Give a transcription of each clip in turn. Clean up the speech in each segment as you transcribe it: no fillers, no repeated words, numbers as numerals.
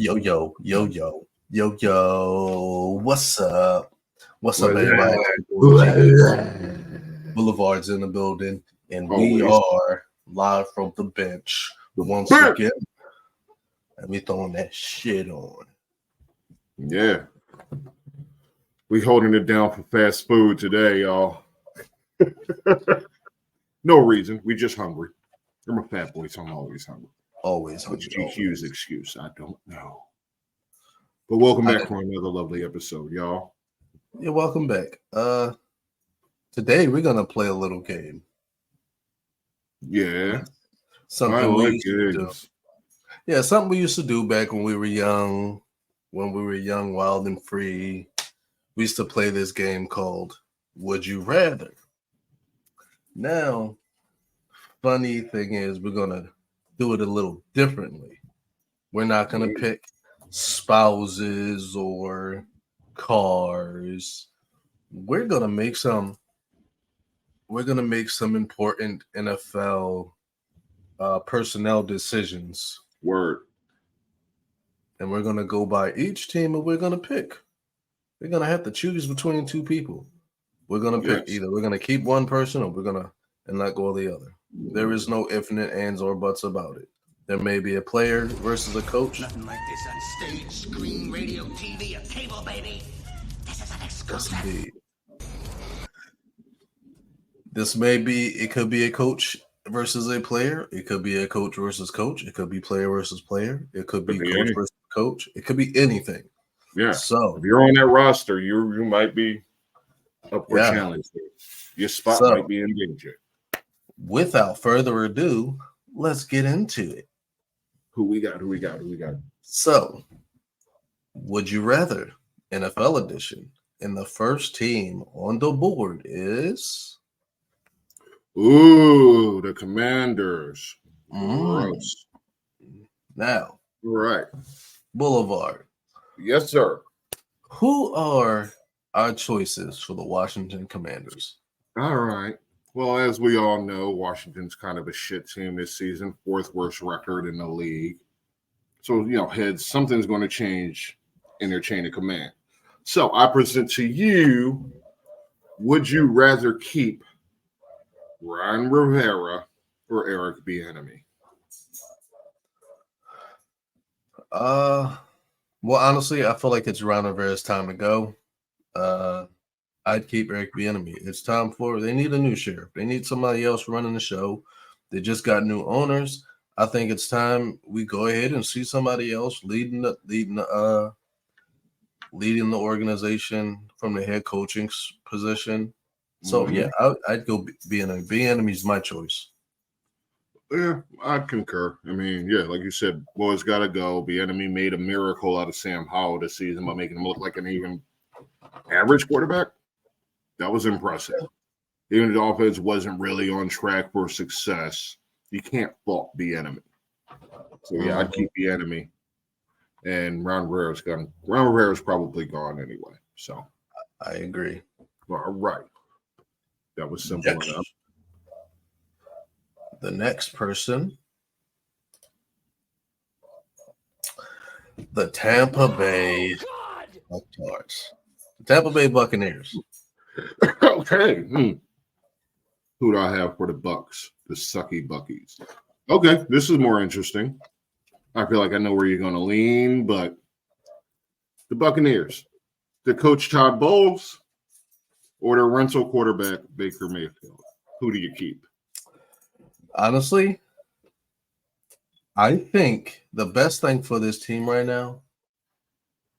Yo. What's up? What's up, What's everybody? that? Boulevard's in the building, and we Always. are live from the bench once Burp. again. And we throwing that shit on. Yeah. We holding it down for fast food today, y'all. No reason. We just hungry. I'm a fat boy, so I'm always hungry. Always What's hungry. GQ's excuse? I don't know. But welcome back for another lovely episode, y'all. Yeah, welcome back. Today we're gonna play a little game. Yeah. Something I we like used to do. games. Yeah, something we used to do back when we were young, wild and free. We used to play this game called Would You Rather? Now, funny thing is, we're going to do it a little differently. We're not going to pick spouses or cars. We're going to make some important NFL personnel decisions. Word. And we're going to go by each team and we're going to pick. We're going to have to choose between two people. We're going to pick either we're going to keep one person or we're going to and let go of the other. There is no infinite ands or buts about it. There may be a player versus a coach. Nothing like this on stage, screen, radio, TV, or cable, baby. This is an exclusive. Indeed. It could be a coach versus a player. It could be a coach versus coach. It could be player versus player. It could be coach versus coach. It could be anything. Yeah. So if you're on that roster, you might be up for challenge. Your spot might be in danger. Without further ado, let's get into it. Who we got? So, would you rather NFL edition? And the first team on the board is the Commanders. Gross. Now, right. Boulevard. Yes, sir. Who are our choices for the Washington Commanders? All right. Well, as we all know, Washington's kind of a shit team this season, fourth worst record in the league. So, heads, something's going to change in their chain of command. So I present to you, would you rather keep Ron Rivera or Eric Bieniemy? Well, honestly, I feel like it's Ron Rivera's time to go. I'd keep Eric Bieniemy. It's time they need a new sheriff. They need somebody else running the show. They just got new owners. I think it's time we go ahead and see somebody else leading the organization from the head coaching position. So yeah, I'd go Bieniemy. Bieniemy's my choice. Yeah, I'd concur. I mean, yeah, like you said, boys got to go. Bieniemy made a miracle out of Sam Howell this season by making him look like an even average quarterback. That was impressive. Even if the offense wasn't really on track for success, you can't fault Bieniemy. So yeah, I'd keep Bieniemy. And Ron Rivera's gone. Ron Rivera's probably gone anyway. So I agree. All right. That was simple enough. The next person, the Tampa Bay Buccaneers. Tampa Bay Buccaneers. Okay. Who do I have for the Bucks? The sucky Buckies. Okay, this is more interesting. I feel like I know where you're going to lean, but the Buccaneers, the coach Todd Bowles, or the rental quarterback Baker Mayfield. Who do you keep? Honestly, I think the best thing for this team right now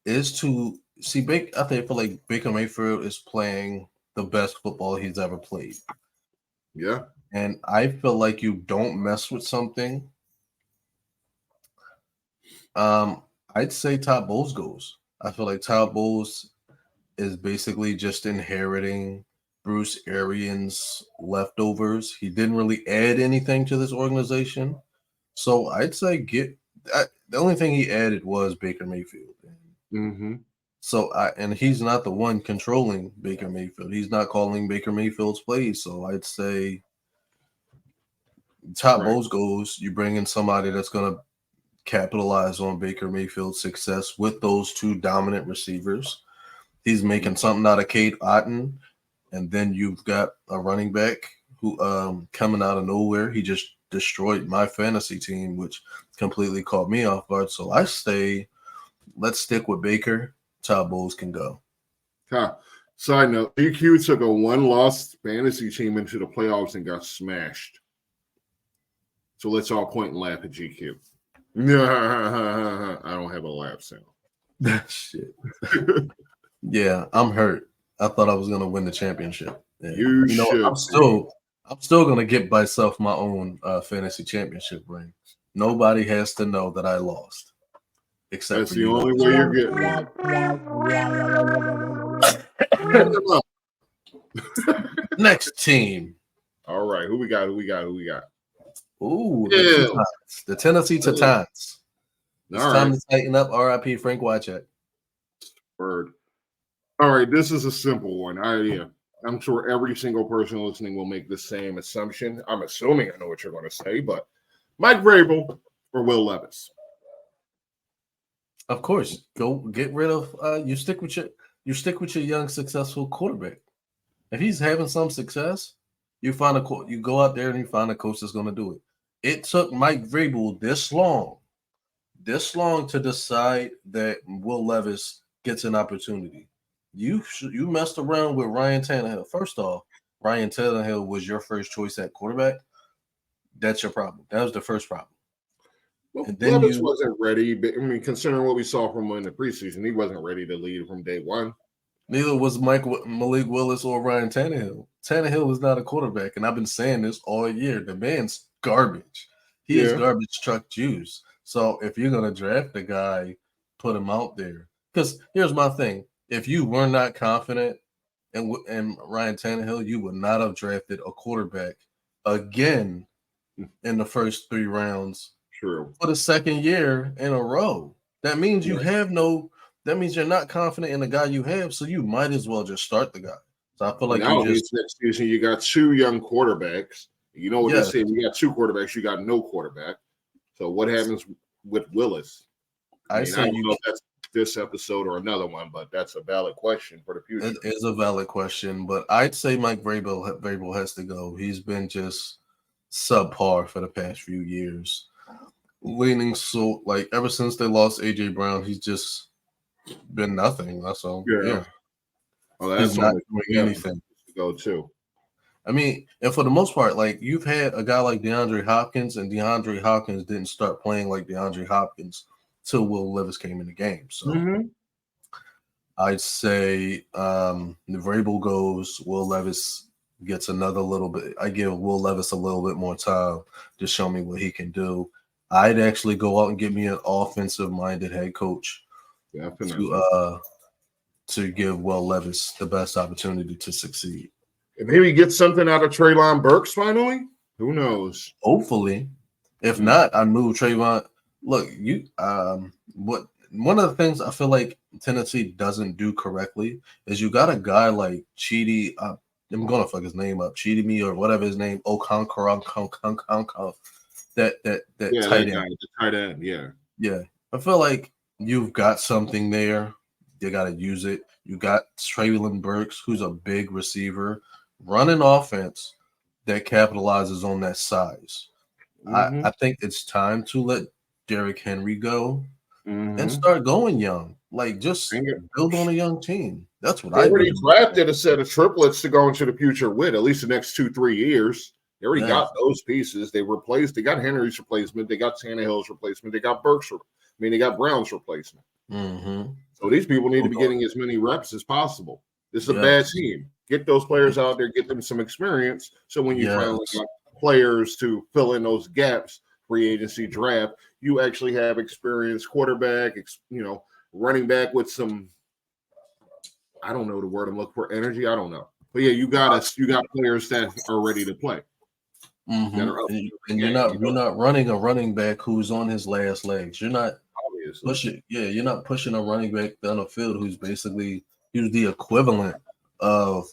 is to see I feel like Baker Mayfield is playing the best football he's ever played. Yeah. And I feel like you don't mess with something. I'd say Todd Bowles goes. I feel like Todd Bowles is basically just inheriting Bruce Arians' leftovers. He didn't really add anything to this organization. So I'd say the only thing he added was Baker Mayfield. Mm-hmm. So and he's not the one controlling Baker Mayfield. He's not calling Baker Mayfield's plays. So I'd say Todd Bowles goes. You bring in somebody that's going to capitalize on Baker Mayfield's success with those two dominant receivers. He's making something out of Cade Otton, and then you've got a running back who coming out of nowhere. He just destroyed my fantasy team, which completely caught me off guard. So let's stick with Baker. Top Bowls can go. Huh. Side note, GQ took a one-loss fantasy team into the playoffs and got smashed. So let's all point and laugh at GQ. I don't have a laugh sound. Shit. Yeah, I'm hurt. I thought I was gonna win the championship. Yeah. You should. I'm still gonna get myself my own fantasy championship ring. Nobody has to know that I lost. Except That's for the you. only way you're getting one. Next team. All right, who we got? Ooh, Yeah. the Tennessee Titans. It's All time right, to tighten up. R.I.P. Frank Wycheck. word. All right, this is a simple one. I'm sure every single person listening will make the same assumption. I'm assuming I know what you're going to say, but Mike Vrabel or Will Levis? Of course, go get rid of. You stick with your young successful quarterback. If he's having some success, you go out there and you find a coach that's going to do it. It took Mike Vrabel this long to decide that Will Levis gets an opportunity. You messed around with Ryan Tannehill. First off, Ryan Tannehill was your first choice at quarterback. That's your problem. That was the first problem. Well, And then Levis wasn't ready. But, I mean, considering what we saw from him in the preseason, he wasn't ready to lead from day one. Neither was Malik Willis or Ryan Tannehill. Tannehill was not a quarterback, and I've been saying this all year. The man's garbage. He is garbage truck juice. So if you're gonna draft the guy, put him out there. Because here's my thing: if you were not confident in Ryan Tannehill, you would not have drafted a quarterback again in the first 3 rounds. True. For the second year in a row. That means that means you're not confident in the guy you have, so you might as well just start the guy. So I feel like now next season you got 2 young quarterbacks. You know what they say? You got 2 quarterbacks, you got no quarterback. So what happens with Willis? I don't know if that's this episode or another one, but that's a valid question for the future. It is a valid question, but I'd say Mike Vrabel has to go. He's been just subpar for the past few years. Leaning so like ever since they lost AJ Brown, he's just been nothing. That's all. Yeah. Well, that's he's not doing anything to go to. I mean, and for the most part, like you've had a guy like DeAndre Hopkins, and DeAndre Hopkins didn't start playing like DeAndre Hopkins till Will Levis came in the game. So I'd say the Vrabel goes, Will Levis gets another little bit. I give Will Levis a little bit more time to show me what he can do. I'd actually go out and get me an offensive-minded head coach to give Will Levis the best opportunity to succeed. And maybe get something out of Treylon Burks finally. Who knows? Hopefully. If not, I move Trayvon. Look, one of the things I feel like Tennessee doesn't do correctly is you got a guy like Chidi. I'm gonna fuck his name up, Chidi me or whatever his name. That tight end. The tight end, yeah. I feel like you've got something there. You got to use it. You got Treylon Burks, who's a big receiver, running offense that capitalizes on that size. I think it's time to let Derrick Henry go and start going young. Like, just build on a young team. That's what I already drafted a set of triplets to go into the future with, at least the next 2-3 years. They already got those pieces. They got Henry's replacement. They got Tannehill's replacement. They got they got Brown's replacement. So these people need to be getting as many reps as possible. This is a bad team. Get those players out there, get them some experience. So when you finally got players to fill in those gaps, free agency draft, you actually have experienced quarterback, running back with some, I don't know the word I'm looking for, energy. I don't know. But yeah, you got players that are ready to play. And you're not running a running back who's on his last legs. You're not pushing. Yeah, you're not pushing a running back down the field who's the equivalent of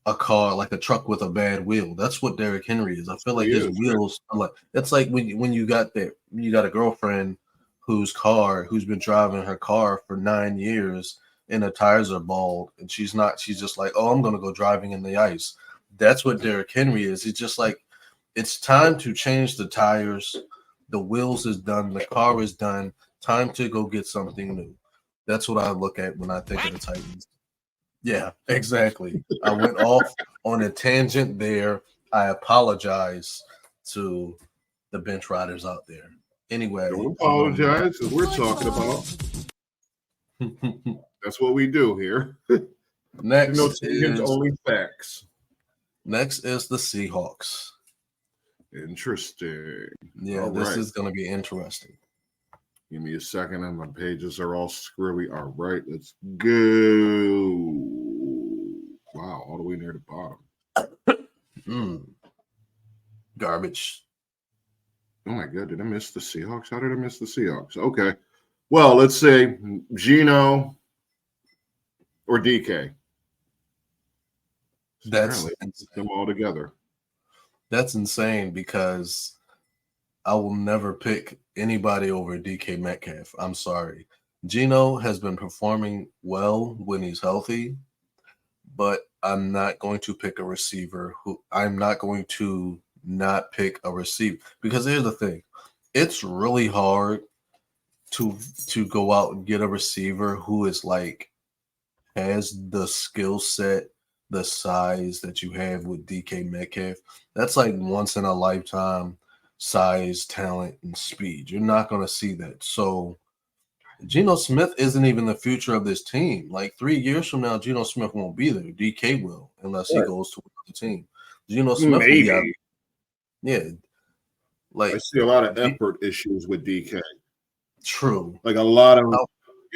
a car, like a truck with a bad wheel. That's what Derrick Henry is. I feel like He his is, wheels are like it's like when you got a girlfriend who's been driving her car for 9 years and the tires are bald and she's just like, oh, I'm gonna go driving in the ice. That's what Derrick Henry is. He's just like, it's time to change the tires. The wheels is done. The car is done. Time to go get something new. That's what I look at when I think of the Titans. Yeah, exactly. I went off on a tangent there. I apologize to the bench riders out there. Anyway, Don't apologize, because we're talking about. That's what we do here. next No tangents, is only facts. next is the Seahawks. Interesting. Yeah, All this right. is going to be interesting. Give me a second, and my pages are all screwy. All right, let's go. Wow, all the way near the bottom. Garbage. Oh my god, did I miss the Seahawks? How did I miss the Seahawks? Okay. Well, let's say Geno or DK. That's Apparently, them all together. That's insane because I will never pick anybody over DK Metcalf. I'm sorry. Geno has been performing well when he's healthy, but I'm not going to pick a receiver I'm not going to not pick a receiver because here's the thing. It's really hard to go out and get a receiver who is like has the skill set, the size that you have with DK Metcalf. That's like once in a lifetime size, talent, and speed. You're not going to see that. So Geno Smith isn't even the future of this team. Like 3 years from now, Geno Smith won't be there. DK will, unless he goes to another team. Geno Smith will be out. Yeah. Like I see a lot of effort issues with DK. True. Like a lot of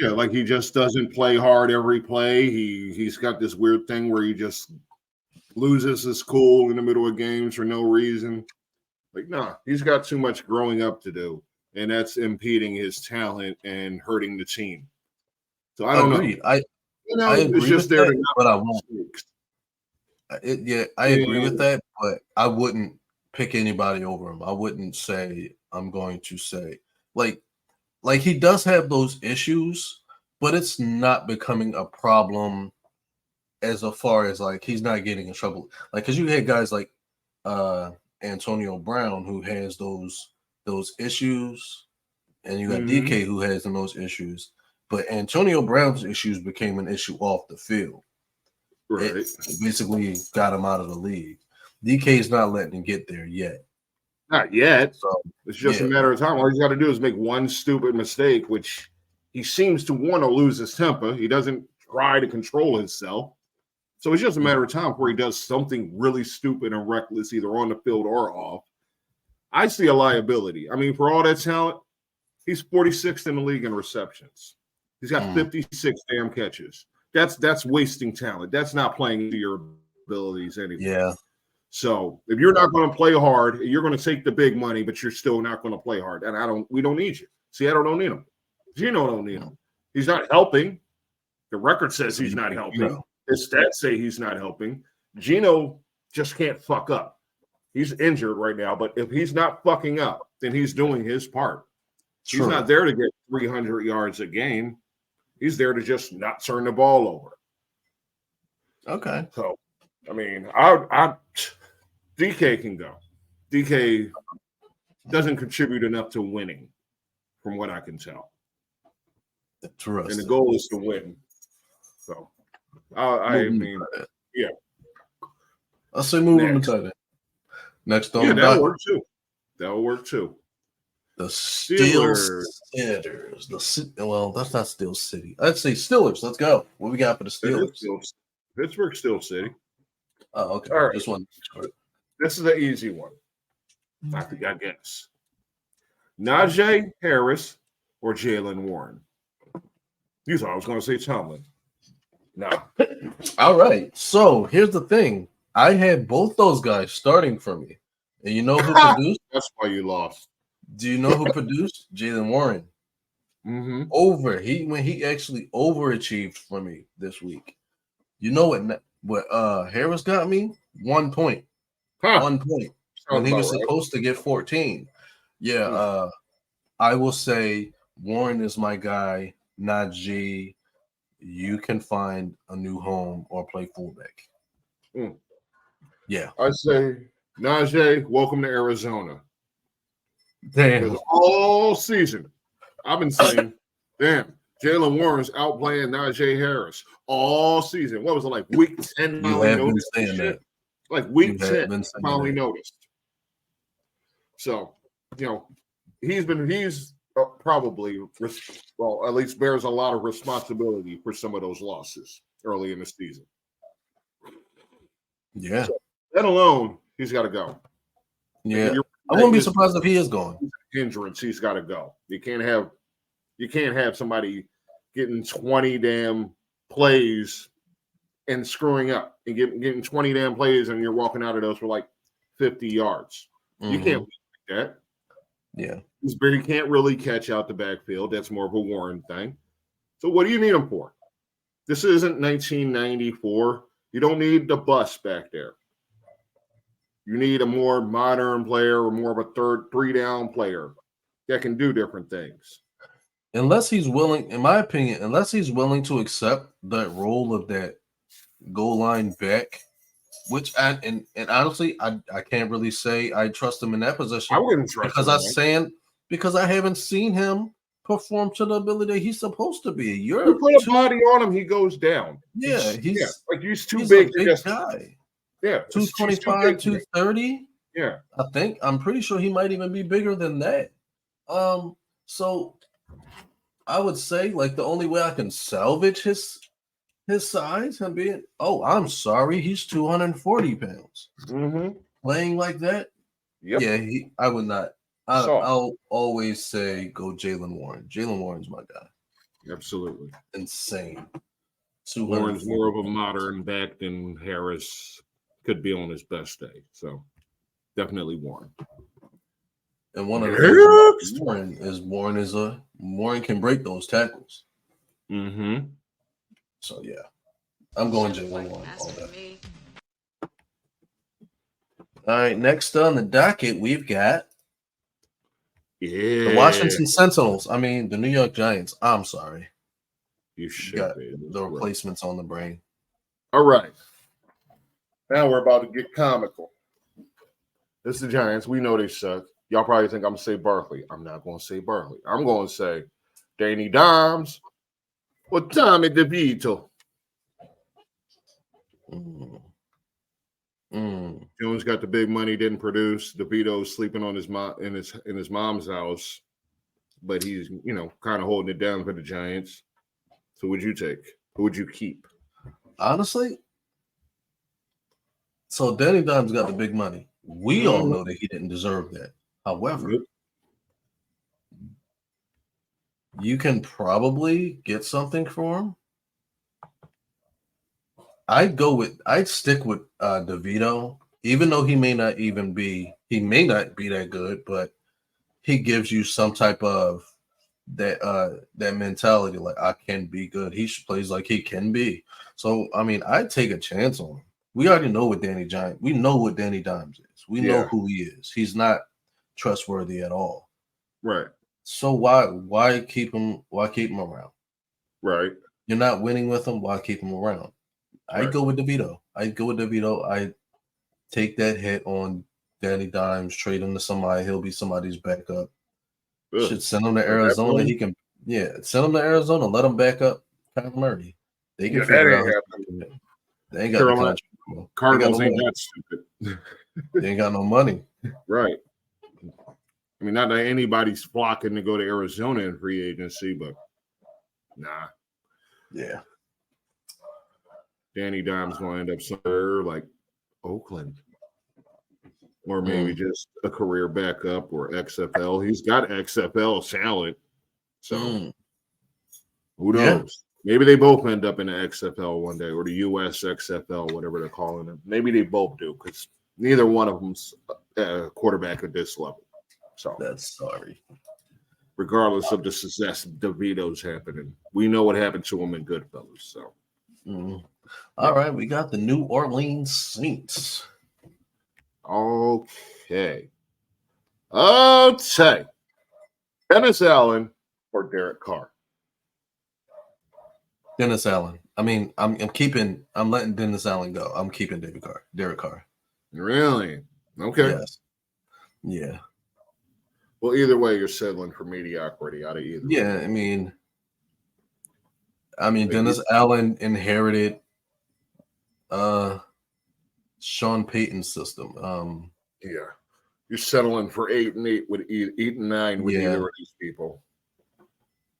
like he just doesn't play hard every play. He's got this weird thing where he just loses his cool in the middle of games for no reason. Like, nah, he's got too much growing up to do, and that's impeding his talent and hurting the team. So I don't Agreed. know. I agree it's just with there that, to not but I won't. mistakes. I agree with that, but I wouldn't pick anybody over him. I wouldn't say I'm going to say like he does have those issues, but it's not becoming a problem as far as like he's not getting in trouble. Like because you had guys like Antonio Brown who has those issues, and you got DK who has those issues. But Antonio Brown's issues became an issue off the field. Right. It basically got him out of the league. DK's not letting him get there yet. Not yet. So it's just a matter of time. All he's got to do is make one stupid mistake, which he seems to want to lose his temper. He doesn't try to control himself. So it's just a matter of time before he does something really stupid and reckless, either on the field or off. I see a liability. I mean, for all that talent, he's 46th in the league in receptions. He's got 56 damn catches. That's wasting talent. That's not playing to your abilities anyway. Yeah. So if you're not going to play hard, you're going to take the big money, but you're still not going to play hard. And we don't need you. Seattle don't need him. Geno don't need him. He's not helping. The record says he's not helping. His stats say he's not helping. Geno just can't fuck up. He's injured right now, but if he's not fucking up, then he's doing his part. He's not there to get 300 yards a game. He's there to just not turn the ball over. Okay. So, I mean, I DK can go. DK doesn't contribute enough to winning, from what I can tell. And the goal is to win. So, I mean, yeah. I'll say move him inside it. Next on that'll work too. That'll work too. The Steelers. Well, that's not Steel City. I'd say Steelers. Let's go. What we got for the Steelers? Pittsburgh Steel City. Oh, okay. All right. This one. This is an easy one. I guess. Najee Harris or Jaylen Warren? You thought I was going to say Tomlin. No. All right. So here's the thing. I had both those guys starting for me. And you know who produced? That's why you lost. Do you know who produced? Jaylen Warren. Mm-hmm. When he actually overachieved for me this week. You know what? what Harris got me 1 point. Huh. 1 point. Sounds When he was about right. supposed to get 14. Yeah, I will say Warren is my guy, Najee. You can find a new home or play fullback. Mm. Yeah. I say, Najee, welcome to Arizona. Damn. Because all season, I've been saying, damn, Jalen Warren's outplaying Najee Harris all season. What was it, like week 10? You Finally have been noticed this saying shit? that. Like week You have 10, been saying finally that. noticed. So, he's probably, well, at least bears a lot of responsibility for some of those losses early in the season. Yeah. So, that alone, he's got to go. Yeah. I wouldn't be surprised if he is going. Hindrance, he's got to go. You can't have somebody getting 20 damn plays and screwing up and getting 20 damn plays and you're walking out of those for like 50 yards. You can't like that. Yeah. He can't really catch out the backfield. That's more of a Warren thing. So what do you need him for? This isn't 1994. You don't need the bus back there. You need a more modern player or more of a three down player that can do different things. Unless he's willing, in my opinion, to accept that role of that goal line back, which and honestly, I can't really say I trust him in that position. I wouldn't trust because I haven't seen him perform to the ability he's supposed to be. You put a body on him, he goes down. Yeah, he's too big. A big guy. Yeah, 225, 230. Yeah, I'm pretty sure he might even be bigger than that. So I would say like the only way I can salvage his size and being, I'm sorry, he's 240 pounds. Playing like that. Yep. Yeah, I would not. I'll always say go Jalen Warren. Jalen Warren's my guy. Absolutely. Insane. Warren's more of a modern back than Harris could be on his best day. So definitely Warren. And one of the things about Warren can break those tackles. So yeah. I'm going Jalen Warren all day. All right, next on the docket, we've got the Washington Sentinels. I mean, the New York Giants. I'm sorry. You got the replacements on the brain. All right. Now we're about to get comical. This is the Giants. We know they suck. Y'all probably think I'm going to say Barkley. I'm not going to say Barkley. I'm going to say Danny Dimes or Tommy DeVito. Jones got the big money, didn't produce. DeVito's sleeping on his mom in his mom's house, but he's kind of holding it down for the Giants. So, would you take? Who would you keep? Honestly, so Danny Dimes got the big money. We all know that he didn't deserve that. However, you can probably get something for him. I'd stick with DeVito, even though he may not be that good, but he gives you some type of that mentality, like I can be good. He plays like he can be. So I mean, I'd take a chance on him. We already know what we know what Danny Dimes is. We know who he is. He's not trustworthy at all. Right. So why keep him around? Right. You're not winning with him. Why keep him around? I'd go with DeVito. I'd take that hit on Danny Dimes, trade him to somebody. He'll be somebody's backup. Ugh. Should send him to Arizona. Send him to Arizona. Let him back up Kyler Murray. They can figure out. They ain't got the contract. Cardinals ain't that stupid. They ain't got no money. Right. I mean, not that anybody's flocking to go to Arizona in free agency, but nah. Yeah. Danny Dimes going to end up somewhere like Oakland. Or maybe just a career backup or XFL. He's got XFL talent. So who knows? Maybe they both end up in the XFL one day or the US XFL, whatever they're calling it. Maybe they both do because neither one of them's a quarterback at this level. So that's sorry. Regardless of the success DeVito's happening, we know what happened to him in Goodfellas. So All right, we got the New Orleans Saints. Okay. I'll say Dennis Allen or Derek Carr. Dennis Allen. I mean, I'm letting Dennis Allen go. I'm keeping Derek Carr. Really? Okay. Yes. Yeah. Well, either way, you're settling for mediocrity out of either. Yeah, I mean, Dennis Allen inherited Sean Payton's system. Yeah. You're settling for 8-8 with 8-9 with either of these people.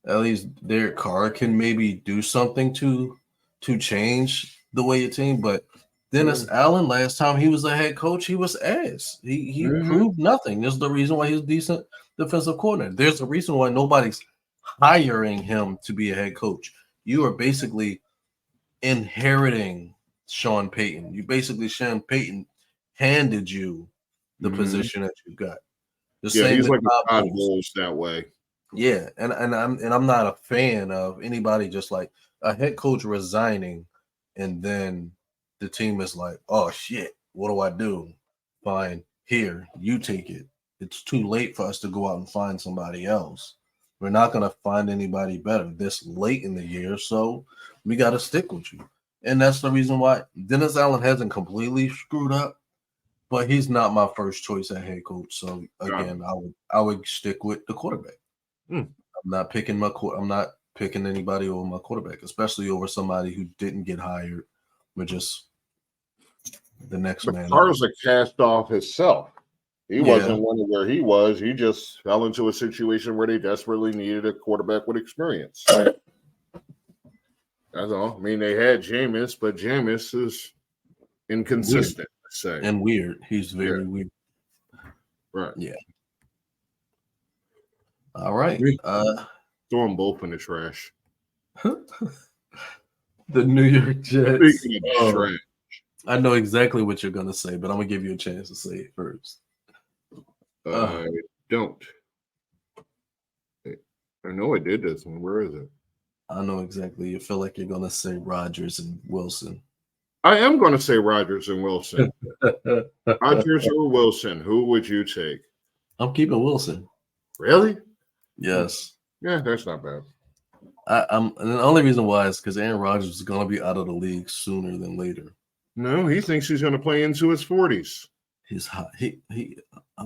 At least Derek Carr can maybe do something to change the way your team, but Dennis Allen, last time he was a head coach, he was ass. He proved nothing. There's the reason why he's a decent defensive coordinator. There's a reason why nobody's hiring him to be a head coach. You are basically inheriting Sean Payton. Sean Payton handed you the position that you got. He's like a Todd Bowles that way. Yeah, and I'm not a fan of anybody just like a head coach resigning, and then the team is like, oh shit, what do I do? Fine, here, you take it. It's too late for us to go out and find somebody else. We're not gonna find anybody better this late in the year, so we gotta stick with you. And that's the reason why Dennis Allen hasn't completely screwed up, but he's not my first choice at head coach. So again, I would stick with the quarterback. I'm not picking anybody over my quarterback, especially over somebody who didn't get hired. We're just the next man. Carr's a cast off himself. He wasn't one of where he was. He just fell into a situation where they desperately needed a quarterback with experience. That's all. I mean, they had Jameis, but Jameis is inconsistent. And weird. He's very weird. Right. Yeah. All right. Throw them both in the trash. The New York Jets. Speaking of trash. I know exactly what you're going to say, but I'm going to give you a chance to say it first. I don't. I know I did this one. Where is it? I know exactly. You feel like you're going to say Rodgers and Wilson. I am going to say Rodgers and Wilson. Rodgers or Wilson? Who would you take? I'm keeping Wilson. Really? Yes. Yeah, that's not bad. And the only reason why is because Aaron Rodgers is going to be out of the league sooner than later. No, he thinks he's going to play into his 40s. He's hot. I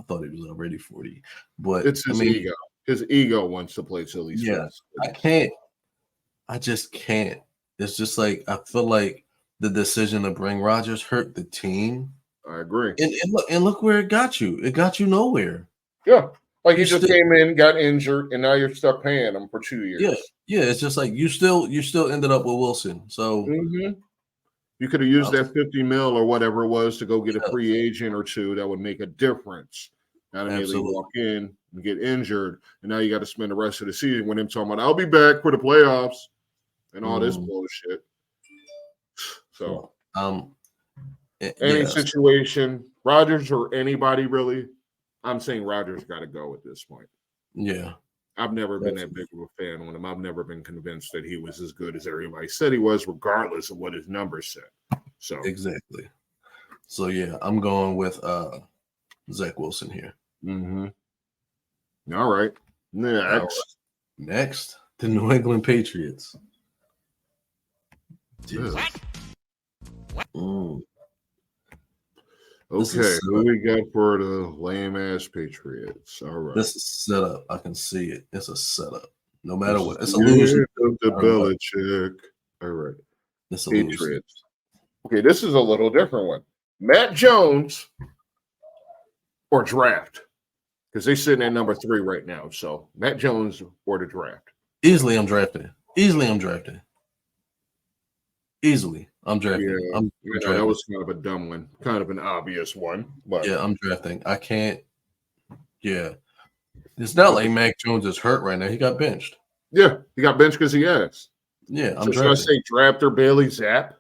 thought he was already 40, but it's his ego. His ego wants to play till he's 40. I just can't. It's just like I feel like the decision to bring Rodgers hurt the team. I agree. And look where it got you. It got you nowhere. Yeah. Like he just came in, got injured, and now you're stuck paying him for 2 years. Yeah. It's just like you still ended up with Wilson. So you could have used that $50 million or whatever it was to go get a free agent or two that would make a difference. Not immediately walk in and get injured, and now you got to spend the rest of the season with him talking about I'll be back for the playoffs and all this bullshit. So any situation, Rodgers or anybody really, I'm saying Rodgers got to go at this point. Yeah. I've never been that big of a fan on him. I've never been convinced that he was as good as everybody said he was, regardless of what his numbers said. So exactly. So yeah, I'm going with Zach Wilson here. All right. Next, the New England Patriots. Okay, who we got for the lame-ass Patriots? All right. This is set up. I can see it. It's a setup. No matter what. It's a loser. The Belichick. All right. It's a Patriots. loser. Okay, this is a little different one. Matt Jones or draft? Because they're sitting at number 3 right now. So Matt Jones or the draft? Easily, I'm drafting. Yeah, that was kind of a dumb one, kind of an obvious one. But yeah, I'm drafting. I can't. Yeah, it's not like Mac Jones is hurt right now. He got benched. Yeah, he got benched because he asked. Yeah, I'm drafting. Should I say draft or Bailey Zapp?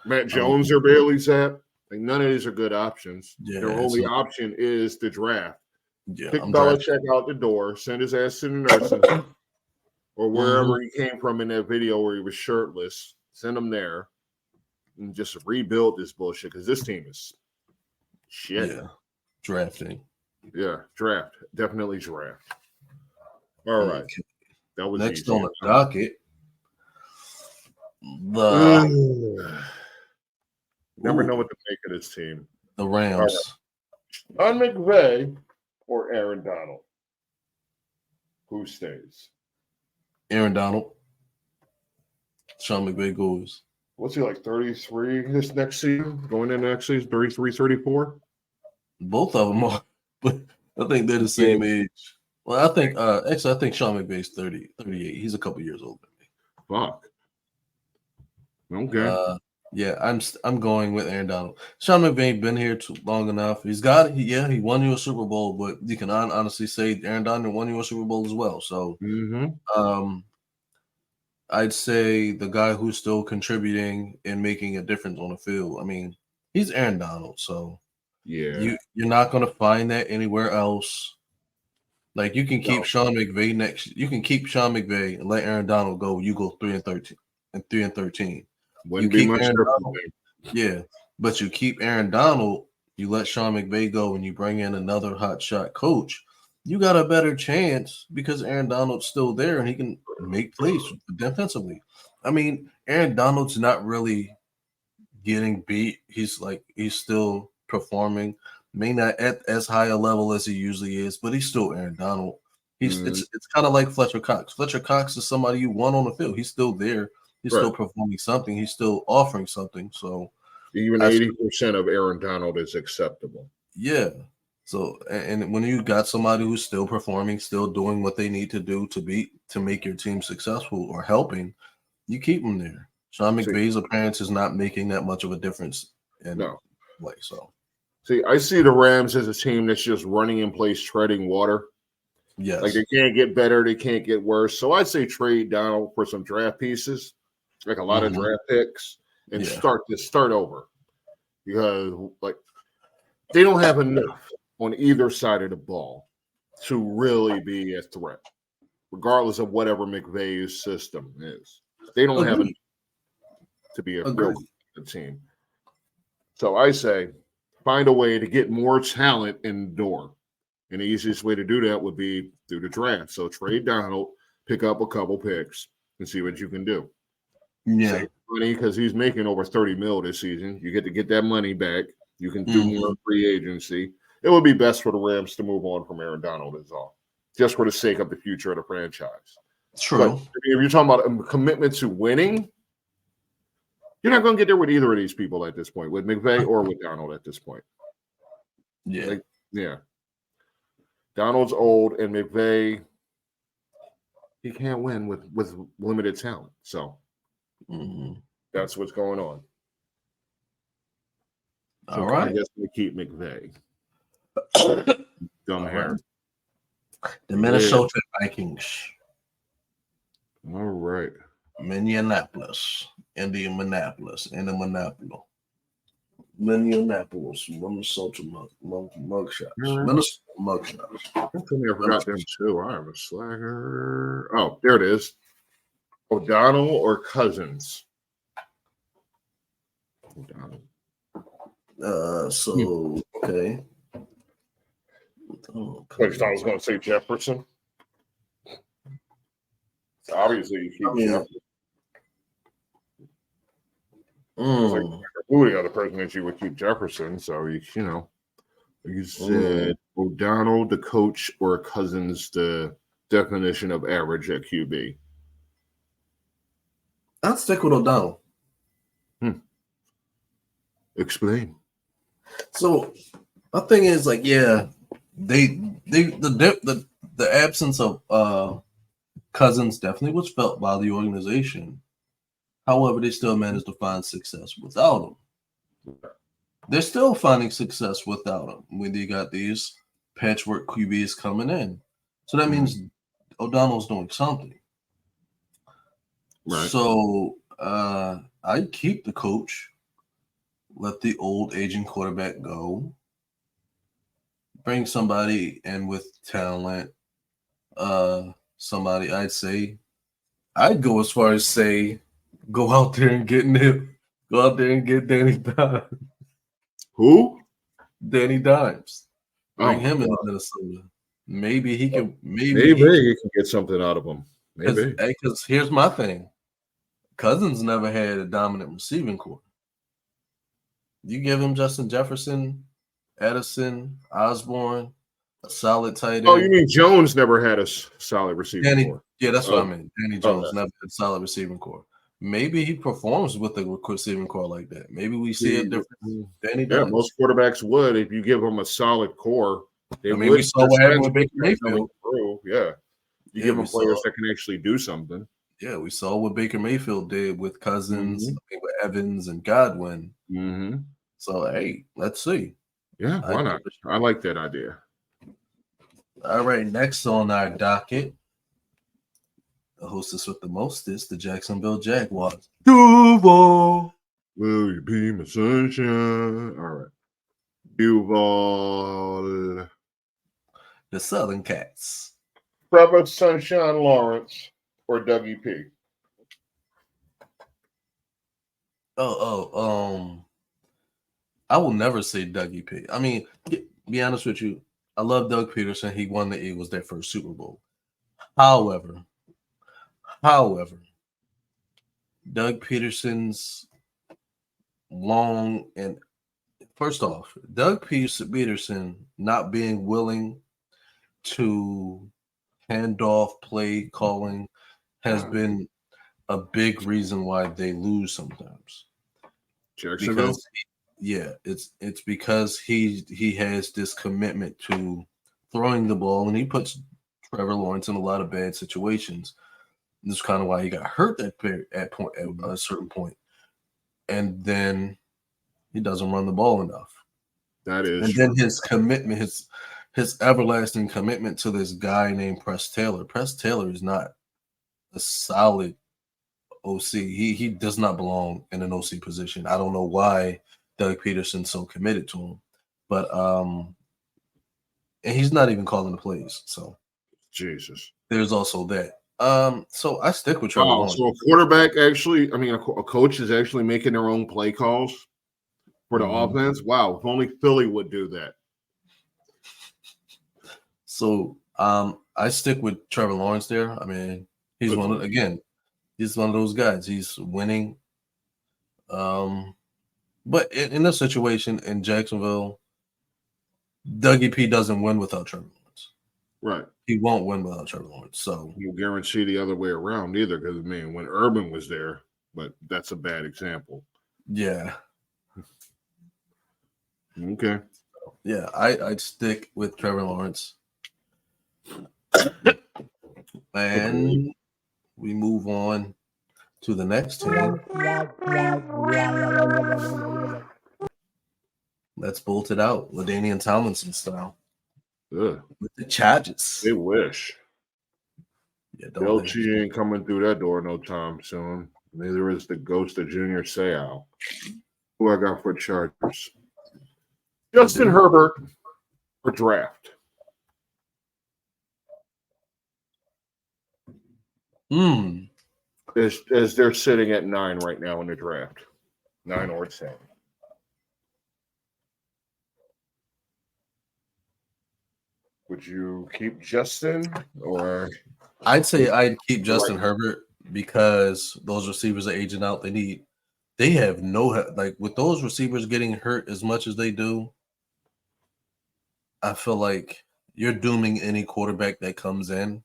Matt Jones or Bailey Zapp? Like none of these are good options. Yeah, their only option is the draft. Yeah, Pick Belichick out the door, send his ass to the nursing or wherever he came from in that video where he was shirtless. Send him there. and just rebuild this bullshit because this team is shit. Yeah, drafting. Yeah, draft. Definitely draft. All right. Okay. That was Next easy. on the docket, the Never know Ooh. what to make of this team. Rams. On McVay or Aaron Donald? Who stays? Aaron Donald. Sean McVay goes. What's he like, 33 this next season? Going into next season, 33, 34? Both of them are, but I think they're the same age. Well, I think actually I think Sean McVay's 30, 38. He's a couple years older than me. Fuck. Okay. Yeah, I'm going with Aaron Donald. Sean McVay been here too long enough. He won you a Super Bowl, but you can honestly say Aaron Donald won you a Super Bowl as well. So I'd say the guy who's still contributing and making a difference on the field. I mean, he's Aaron Donald, so yeah. you're not going to find that anywhere else. Like you can keep Sean McVay you can keep Sean McVay and let Aaron Donald go. You go 3-13 and 3-13. Wouldn't be much Donald, yeah, but you keep Aaron Donald, you let Sean McVay go, and you bring in another hot shot coach. You got a better chance because Aaron Donald's still there and he can make plays defensively. I mean, Aaron Donald's not really getting beat. He's still performing, may not at as high a level as he usually is, but he's still Aaron Donald. It's kind of like Fletcher Cox. Fletcher Cox is somebody you want on the field. He's still there. He's still performing something. He's still offering something. So even 80% of Aaron Donald is acceptable. Yeah. So and when you got somebody who's still performing, still doing what they need to do to make your team successful or helping, you keep them there. Sean McVay's appearance is not making that much of a difference in play. So I see the Rams as a team that's just running in place, treading water. Yes. Like they can't get better, they can't get worse. So I'd say trade Donald for some draft pieces, like a lot of draft picks, and start over. Because like they don't have enough on either side of the ball to really be a threat, regardless of whatever McVay's system is. They don't have enough to be a real team. So I say find a way to get more talent in the door. And the easiest way to do that would be through the draft. So trade Donald, pick up a couple picks, and see what you can do. Yeah. Save money because he's making over $30 million this season. You get to get that money back. You can do more free agency. It would be best for the Rams to move on from Aaron Donald is all, just for the sake of the future of the franchise. True. But if you're talking about a commitment to winning, you're not going to get there with either of these people at this point, with McVay or with Donald at this point. Yeah. Donald's old, and McVay, he can't win with limited talent. So that's what's going on. So all right. I guess we keep McVay. Dumb hair. The Minnesota Vikings. All right. Minneapolis. Minneapolis, Minnesota mugshots. Minnesota mugshots. I forgot them too. I am a slacker. Oh, there it is. O'Donnell or Cousins? O'Donnell. Okay. I was going to say Jefferson. Obviously, you keep Jefferson. Who the other person that you would keep Jefferson? So you said O'Donnell, the coach, or Cousins, the definition of average at QB. I'll stick with O'Donnell. Explain. So my thing is the absence of Cousins definitely was felt by the organization. However, they still managed to find success without him. They're still finding success without him when they got these patchwork QBs coming in. So that means O'Donnell's doing something. Right. So I keep the coach, let the old aging quarterback go, bring somebody in with talent. Somebody I'd go as far as say, go out there and get Nip. Go out there and get Danny Dimes. Who? Danny Dimes. Bring Oh, him into Minnesota. Maybe he can. maybe you can get something out of him. Maybe. Because here's my thing. Cousins never had a dominant receiving core. You give him Justin Jefferson, Edison, Osborne, a solid tight end. Oh, you mean Jones never had a solid receiving core? Yeah, that's what I mean. Danny Jones never had a solid receiving core. Maybe he performs with a receiving core like that. Maybe we see a difference. Danny does. Most quarterbacks would if you give them a solid core. We saw what happened with Baker Mayfield. Yeah, you give them players that can actually do something. Yeah, we saw what Baker Mayfield did with Cousins, with Evans, and Godwin. Mm-hmm. So, hey, let's see. Yeah, why not? I like that idea. All right, next on our docket, the hostess with the mostest, the Jacksonville Jaguars. Duval. Will you be my sunshine? All right. Duval. The Southern Cats. Trevor Sunshine Lawrence or Dougie P? I will never say Dougie P. I mean, be honest with you, I love Doug Peterson. He won the Eagles their first Super Bowl. However, Doug Peterson's first off, Doug Peterson not being willing to hand off play calling has been a big reason why they lose sometimes. Jacksonville? It's because he has this commitment to throwing the ball, and he puts Trevor Lawrence in a lot of bad situations. This is kind of why he got hurt at a certain point. And then he doesn't run the ball enough. That is. And then his commitment, his everlasting commitment to this guy named Press Taylor. Press Taylor is not a solid OC. He does not belong in an OC position. I don't know why Doug Peterson's so committed to him. But and he's not even calling the plays. So Jesus. There's also that. So I stick with Trevor Lawrence. So a quarterback actually, a coach is actually making their own play calls for the offense. Wow, if only Philly would do that. So I stick with Trevor Lawrence there. I mean, he's one of those guys. He's winning. But in this situation in Jacksonville, Dougie P doesn't win without Trevor Lawrence. Right. He won't win without Trevor Lawrence. So you guarantee the other way around either, because when Urban was there, but that's a bad example. Yeah. Okay. Yeah, I'd stick with Trevor Lawrence. And we move on to the next team. Let's bolt it out, LaDainian Tomlinson style. Ugh. With the Chargers. They wish. Yeah, Belchi ain't coming through that door no time soon. Neither is the ghost of Junior Seau. Who I got for Chargers? Justin Herbert for draft. As they're sitting at 9 right now in the draft. 9 or 10. Would you keep Justin or? I'd say I'd keep Justin Herbert because those receivers are aging out. They have with those receivers getting hurt as much as they do. I feel like you're dooming any quarterback that comes in.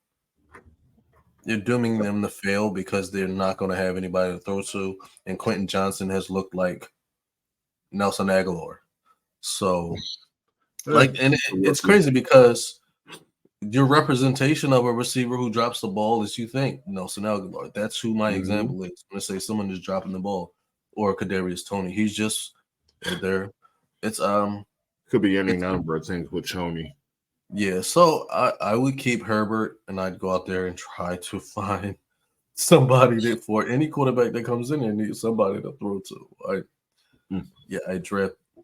You're dooming them to fail because they're not going to have anybody to throw to. And Quentin Johnson has looked like Nelson Aguilar. So, it's crazy because your representation of a receiver who drops the ball is you think Nelson Aguilar. That's who my example is. I'm going to say someone is dropping the ball or Kadarius Toney. He's just there. It's could be any number of things with Toney. Yeah, so I would keep Herbert, and I'd go out there and try to find somebody that for any quarterback that comes in there needs somebody to throw to.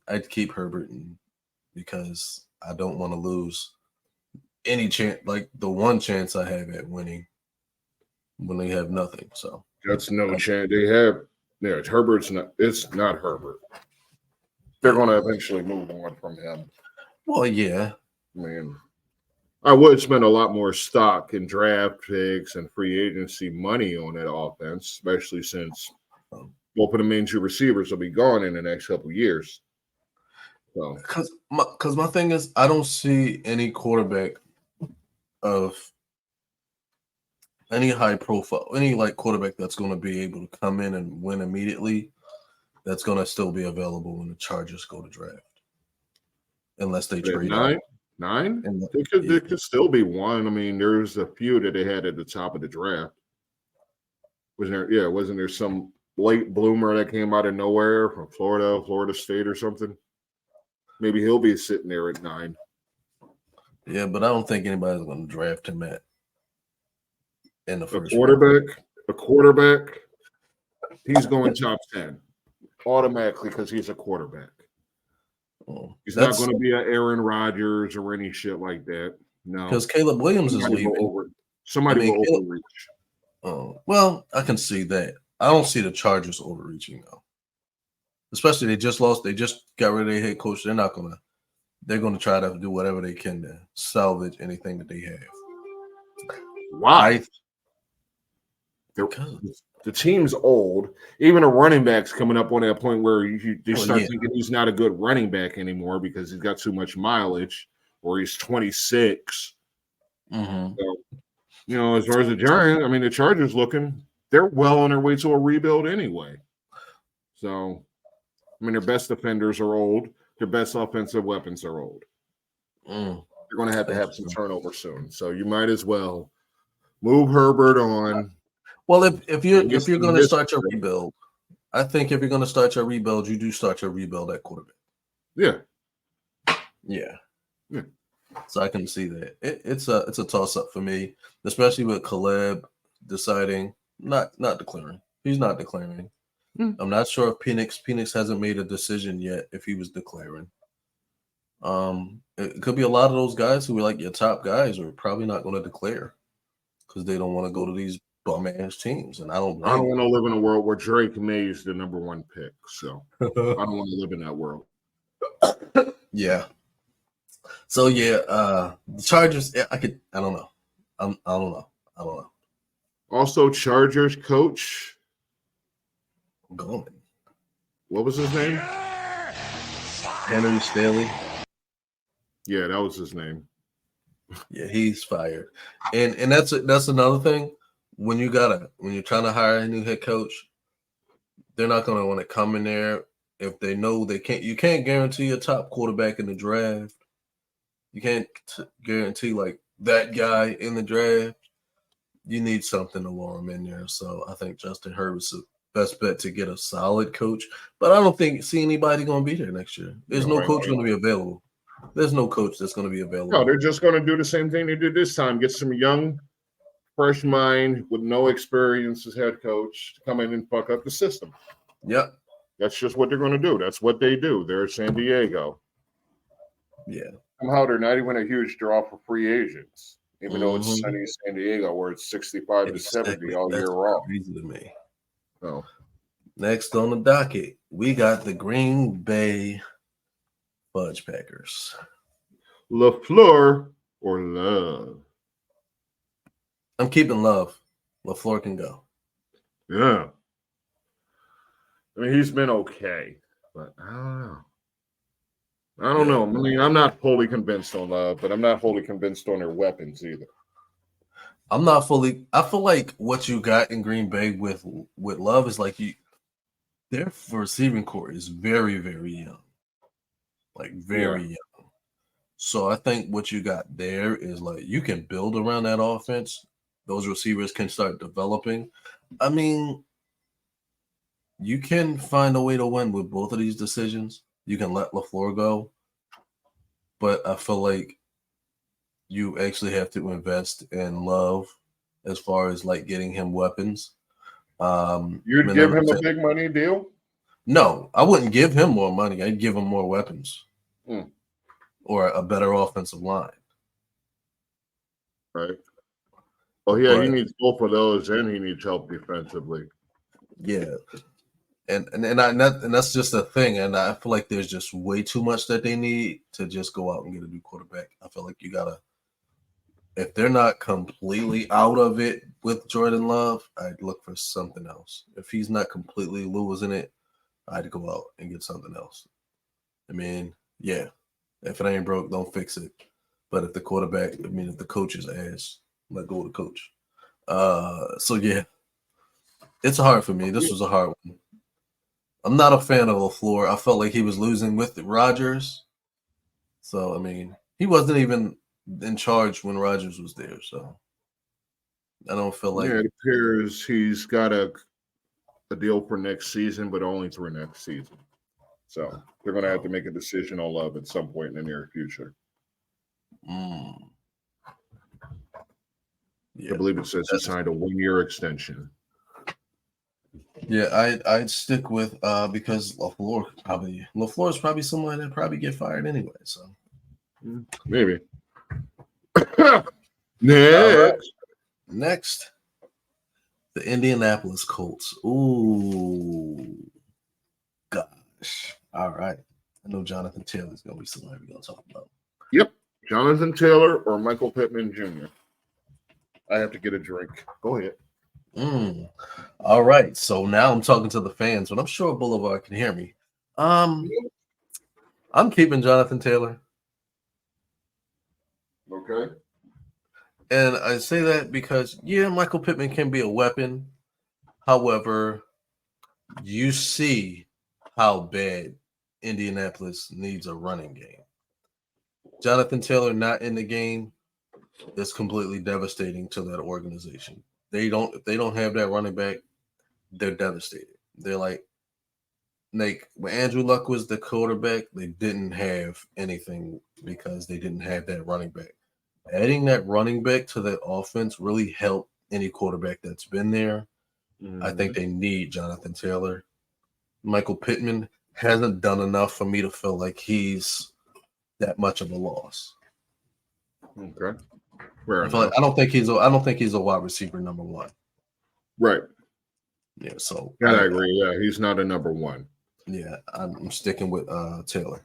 I'd keep Herbert because I don't want to lose any chance, like the one chance I have at winning when they have nothing. So that's no chance. They have Yeah, Herbert's not. It's not Herbert. They're going to eventually move on from him. Well, yeah. I mean, I would spend a lot more stock in draft picks and free agency money on that offense, especially since both of the main two receivers will be gone in the next couple of years. So, Because my thing is, I don't see any quarterback of any high profile, any like quarterback that's going to be able to come in and win immediately. That's going to still be available when the Chargers go to draft, unless they trade up. Nine? And There could still be one. I mean, there's a few that they had at the top of the draft. Wasn't there? Yeah, wasn't there some late bloomer that came out of nowhere from Florida State or something? Maybe he'll be sitting there at 9. Yeah, but I don't think anybody's going to draft him in the first A quarterback, he's going top 10 automatically because he's a quarterback. He's not going to be an Aaron Rodgers or any shit like that. No, because Caleb Williams is leaving. Somebody will overreach. Oh, well, I can see that. I don't see the Chargers overreaching though. Especially they just lost. They just got rid of their head coach. They're going to try to do whatever they can to salvage anything that they have. Why? The team's old. Even a running back's coming up on that point where you start thinking he's not a good running back anymore because he's got too much mileage, or he's 26. Mm-hmm. So, as far as the Giants, I mean, the Chargers they're well on their way to a rebuild anyway. So, I mean, their best defenders are old. Their best offensive weapons are old. They're going to have some turnover soon. So you might as well move Herbert on. Well, if you're going to start your rebuild, I think if you're going to start your rebuild, you do start your rebuild at quarterback. Yeah. So I can see that it's a toss up for me, especially with Caleb deciding not declaring. He's not declaring. I'm not sure if Penix hasn't made a decision yet if he was declaring. It could be a lot of those guys who are like your top guys are probably not going to declare because they don't want to go to these bum ass teams, and I don't want to live in a world where Drake May is the number 1 pick. So I don't want to live in that world. Yeah. So the Chargers. I don't know. I don't know. Also, Chargers coach. Gone. What was his name? Henry Staley. Yeah, that was his name. Yeah, he's fired, and that's another thing. When you're trying to hire a new head coach, they're not going to want to come in there if they know they can't. You can't guarantee a top quarterback in the draft. You can't guarantee like that guy in the draft. You need something to lure him in there. So I think Justin Herbert's the best bet to get a solid coach. But I don't see anybody going to be there next year. There's no coach going to be available. There's no coach that's going to be available. No, they're just going to do the same thing they did this time. Get some young, fresh mind with no experience as head coach to come in and fuck up the system. Yep. That's just what they're going to do. That's what they do. They're San Diego. Yeah. Somehow they're not even a huge draw for free agents, even though it's sunny San Diego where it's 65 to 70 all year round. Crazy to me. Oh. Next on the docket, we got the Green Bay Fudge Packers. LaFleur or Love? I'm keeping Love. LaFleur can go. Yeah. I mean, he's been okay, but I don't know. I mean, I'm not fully convinced on Love, but I'm not fully convinced on their weapons either. I'm not fully. I feel like what you got in Green Bay with Love is like their receiving core is very, very young. Like very young. So I think what you got there is like you can build around that offense. Those receivers can start developing. I mean, you can find a way to win with both of these decisions. You can let LaFleur go, but I feel like you actually have to invest in Love as far as like getting him weapons. You'd give him a big money deal? No, I wouldn't give him more money. I'd give him more weapons or a better offensive line. Right. Oh, yeah, he needs both of those, and he needs help defensively. Yeah. And that's just a thing. And I feel like there's just way too much that they need to just go out and get a new quarterback. I feel like you gotta, if they're not completely out of it with Jordan Love, I'd look for something else. If he's not completely losing it, I'd go out and get something else. I mean, yeah, if it ain't broke, don't fix it. But if the quarterback, I mean, if the coach is ass, let go of the coach. So yeah, it's hard for me. This was a hard one. I'm not a fan of LaFleur. I felt like he was losing with Rodgers. So I mean, he wasn't even in charge when Rodgers was there. So I don't feel like Yeah, it appears he's got a deal for next season, but only through next season. So they're going to have to make a decision on Love at some point in the near future. Yeah, I believe it says he signed a 1-year extension. yeah, I'd stick with because LaFleur is probably someone that probably get fired anyway. So Maybe. Next, the Indianapolis Colts. Ooh, gosh. All right. I know Jonathan Taylor's going to be somebody we're going to talk about. Yep. Jonathan Taylor or Michael Pittman Jr. I have to get a drink. Go ahead. All right. So now I'm talking to the fans, but I'm sure Boulevard can hear me. I'm keeping Jonathan Taylor. Okay. And I say that because, yeah, Michael Pittman can be a weapon. However, you see how bad Indianapolis needs a running game. Jonathan Taylor not in the game is completely devastating to that organization. If they don't have that running back, they're devastated. They're like when Andrew Luck was the quarterback, they didn't have anything because they didn't have that running back. Adding that running back to that offense really helped any quarterback that's been there. I think they need Jonathan Taylor. Michael Pittman hasn't done enough for me to feel like he's that much of a loss. Okay. I don't think he's a wide receiver number one. Right. Yeah. So I agree. Yeah, he's not a number one. Yeah, I'm sticking with Taylor.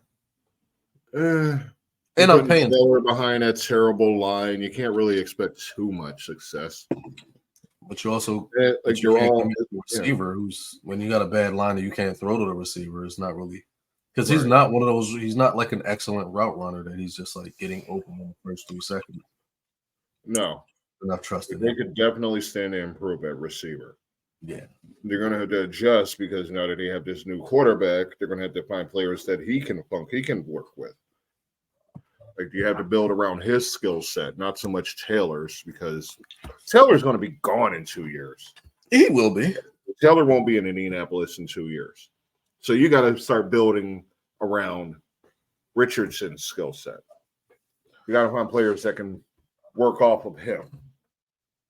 And I'm paying Taylor behind that terrible line. You can't really expect too much success. But you also receiver who's when you got a bad line and you can't throw to the receiver. It's not really because he's not one of those. He's not like an excellent route runner that he's just like getting open in the first 2 seconds. No, enough trust in they him. could definitely stand to improve at receiver. Yeah, they're going to have to adjust because now that they have this new quarterback, they're going to have to find players that he can work with. Like you have to build around his skill set, not so much Taylor's, because Taylor's going to be gone in 2 years. He will be. Taylor won't be in Indianapolis in 2 years. So you got to start building around Richardson's skill set. You got to find players that can work off of him.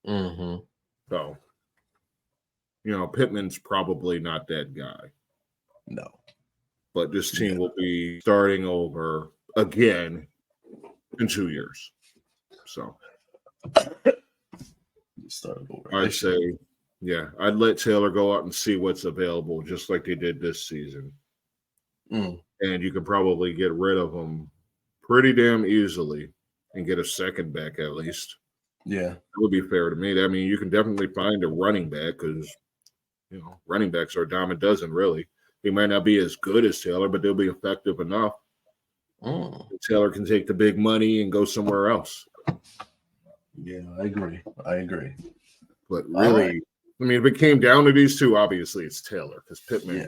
Mm-hmm. So, Pittman's probably not that guy. No. But this team will be starting over again in 2 years. So I'd say, I'd let Taylor go out and see what's available, just like they did this season. And you could probably get rid of him pretty damn easily and get a second back at least. Yeah. That would be fair to me. I mean, you can definitely find a running back because, running backs are a dime a dozen, really. He might not be as good as Taylor, but they'll be effective enough. Taylor can take the big money and go somewhere else. Yeah, I agree. But really, I mean, if it came down to these two, obviously it's Taylor because Pittman.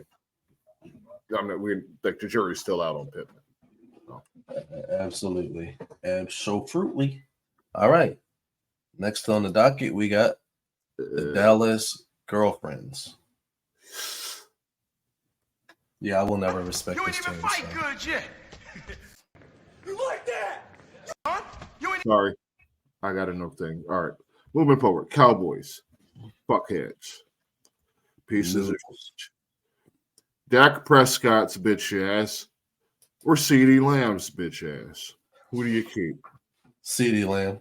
The jury's still out on Pittman. Absolutely. Absolutely. All right. Next on the docket, we got the Dallas Girlfriends. Yeah, I will never respect this team. Good yet. You like that? Huh? Sorry. I got enough thing. All right. Moving forward. Cowboys. Fuckheads. Pieces of shit. Dak Prescott's bitch ass or CeeDee Lamb's bitch ass. Who do you keep? CeeDee Lamb.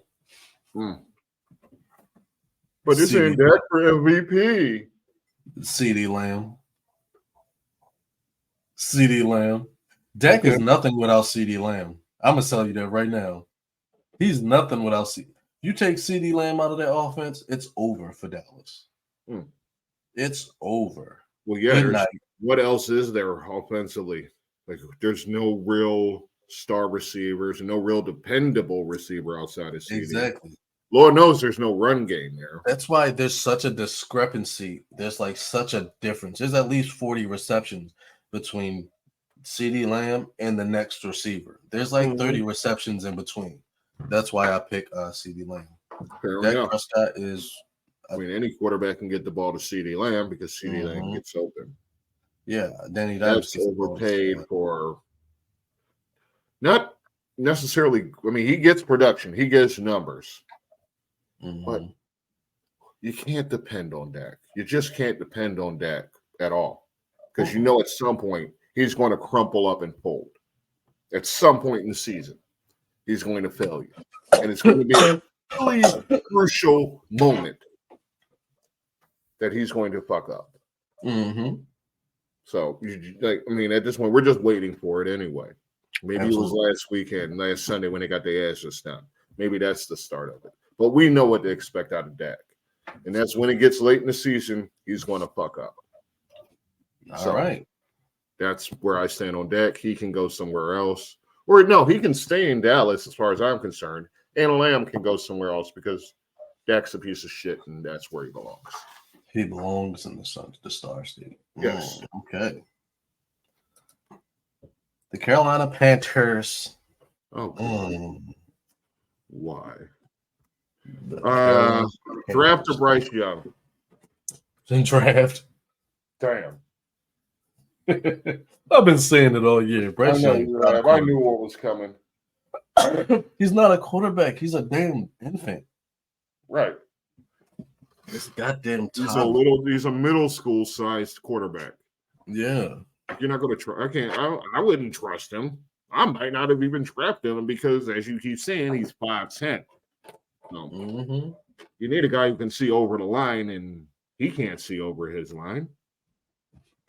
But this ain't Dak for MVP. CeeDee Lamb. CeeDee Lamb. Dak is Okay. nothing without CeeDee Lamb. I'm gonna tell you that right now. He's nothing without You take CeeDee Lamb out of that offense, it's over for Dallas. Hmm. It's over. Well, yeah. Good night. What else is there offensively? Like, there's no real star receivers, no real dependable receiver outside of CD. Exactly. Lord knows there's no run game there. That's why there's such a discrepancy. There's like such a difference. There's at least 40 receptions between CeeDee Lamb and the next receiver. There's like 30 receptions in between. That's why I pick CeeDee Lamb. Fair Dak enough. Prescott is, I mean, any quarterback can get the ball to CD Lamb because CD Lamb Mhm. gets open. yeah, Danny Dimes That's gets the ball to overpaid CeeDee for not necessarily. I mean, he gets production, he gets numbers, Lamb. but Mhm. you can't depend on Dak. You just can't depend on Dak at all because you know at some point he's going to crumple up and fold. At some point in the season, he's going to fail you, and it's going to be a really crucial moment that he's going to fuck up. Mhm. So, I mean, at this point, we're just waiting for it anyway. Maybe it was Absolutely. last weekend, last Sunday when they got their asses down. Maybe that's the start of it. But we know what to expect out of Dak. And that's when it gets late in the season, he's going to fuck up. All right. That's where I stand on Dak. He can go somewhere else. Or no, he can stay in Dallas as far as I'm concerned. And Lamb can go somewhere else because Dak's a piece of shit and that's where he belongs. He belongs in the Star State. Yes. Okay. The Carolina Panthers. Oh, God. Mm. Why? The Carolina Draft Panthers. a Bryce Young. In draft. Damn. I've been saying it all year. Bryce I know Young, you not a have. I knew what was coming. He's not a quarterback. He's a damn infant. Right. This goddamn He's a middle school sized quarterback. Yeah. You're not going to try. I wouldn't trust him. I might not have even drafted him because, as you keep saying, he's 5'10". No. Mm-hmm. You need a guy who can see over the line, and he can't see over his line.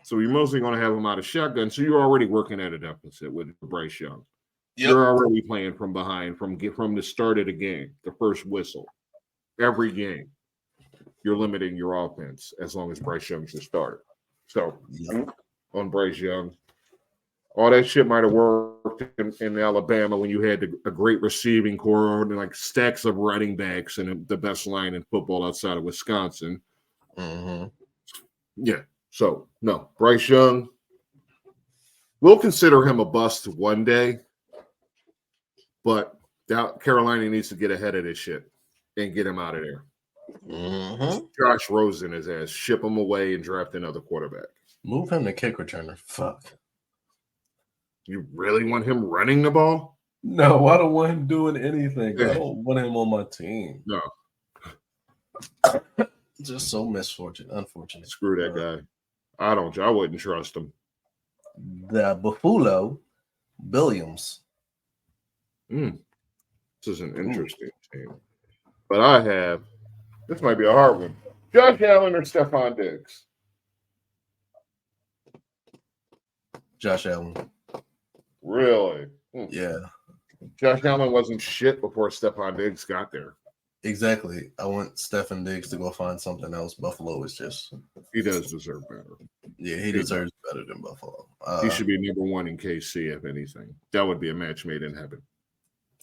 So you're mostly going to have him out of shotgun. So you're already working at a deficit with Bryce Young. Yep. You're already playing from behind from the start of the game, the first whistle. Every game, you're limiting your offense as long as Bryce Young's your starter. So on Bryce Young, all that shit might have worked in Alabama when you had a great receiving core and like stacks of running backs and the best line in football outside of Wisconsin. Mm-hmm. Yeah. So, no, Bryce Young, we'll consider him a bust one day, but Carolina needs to get ahead of this shit and get him out of there. Mm-hmm. Josh Rosen his ass, ship him away and draft another quarterback. Move him to kick returner. Fuck. You really want him running the ball? No, I don't want him doing anything. I don't want him on my team. No. Just so unfortunate. Screw that guy. I wouldn't trust him. The Buffalo Billiams. This is an interesting team. But this might be a hard one. Josh Allen or Stephon Diggs? Josh Allen. Really? Yeah. Josh Allen wasn't shit before Stephon Diggs got there. Exactly. I want Stephen Diggs to go find something else. Buffalo is just. He does deserve better. Yeah, he deserves better than Buffalo. He should be number one in KC, if anything. That would be a match made in heaven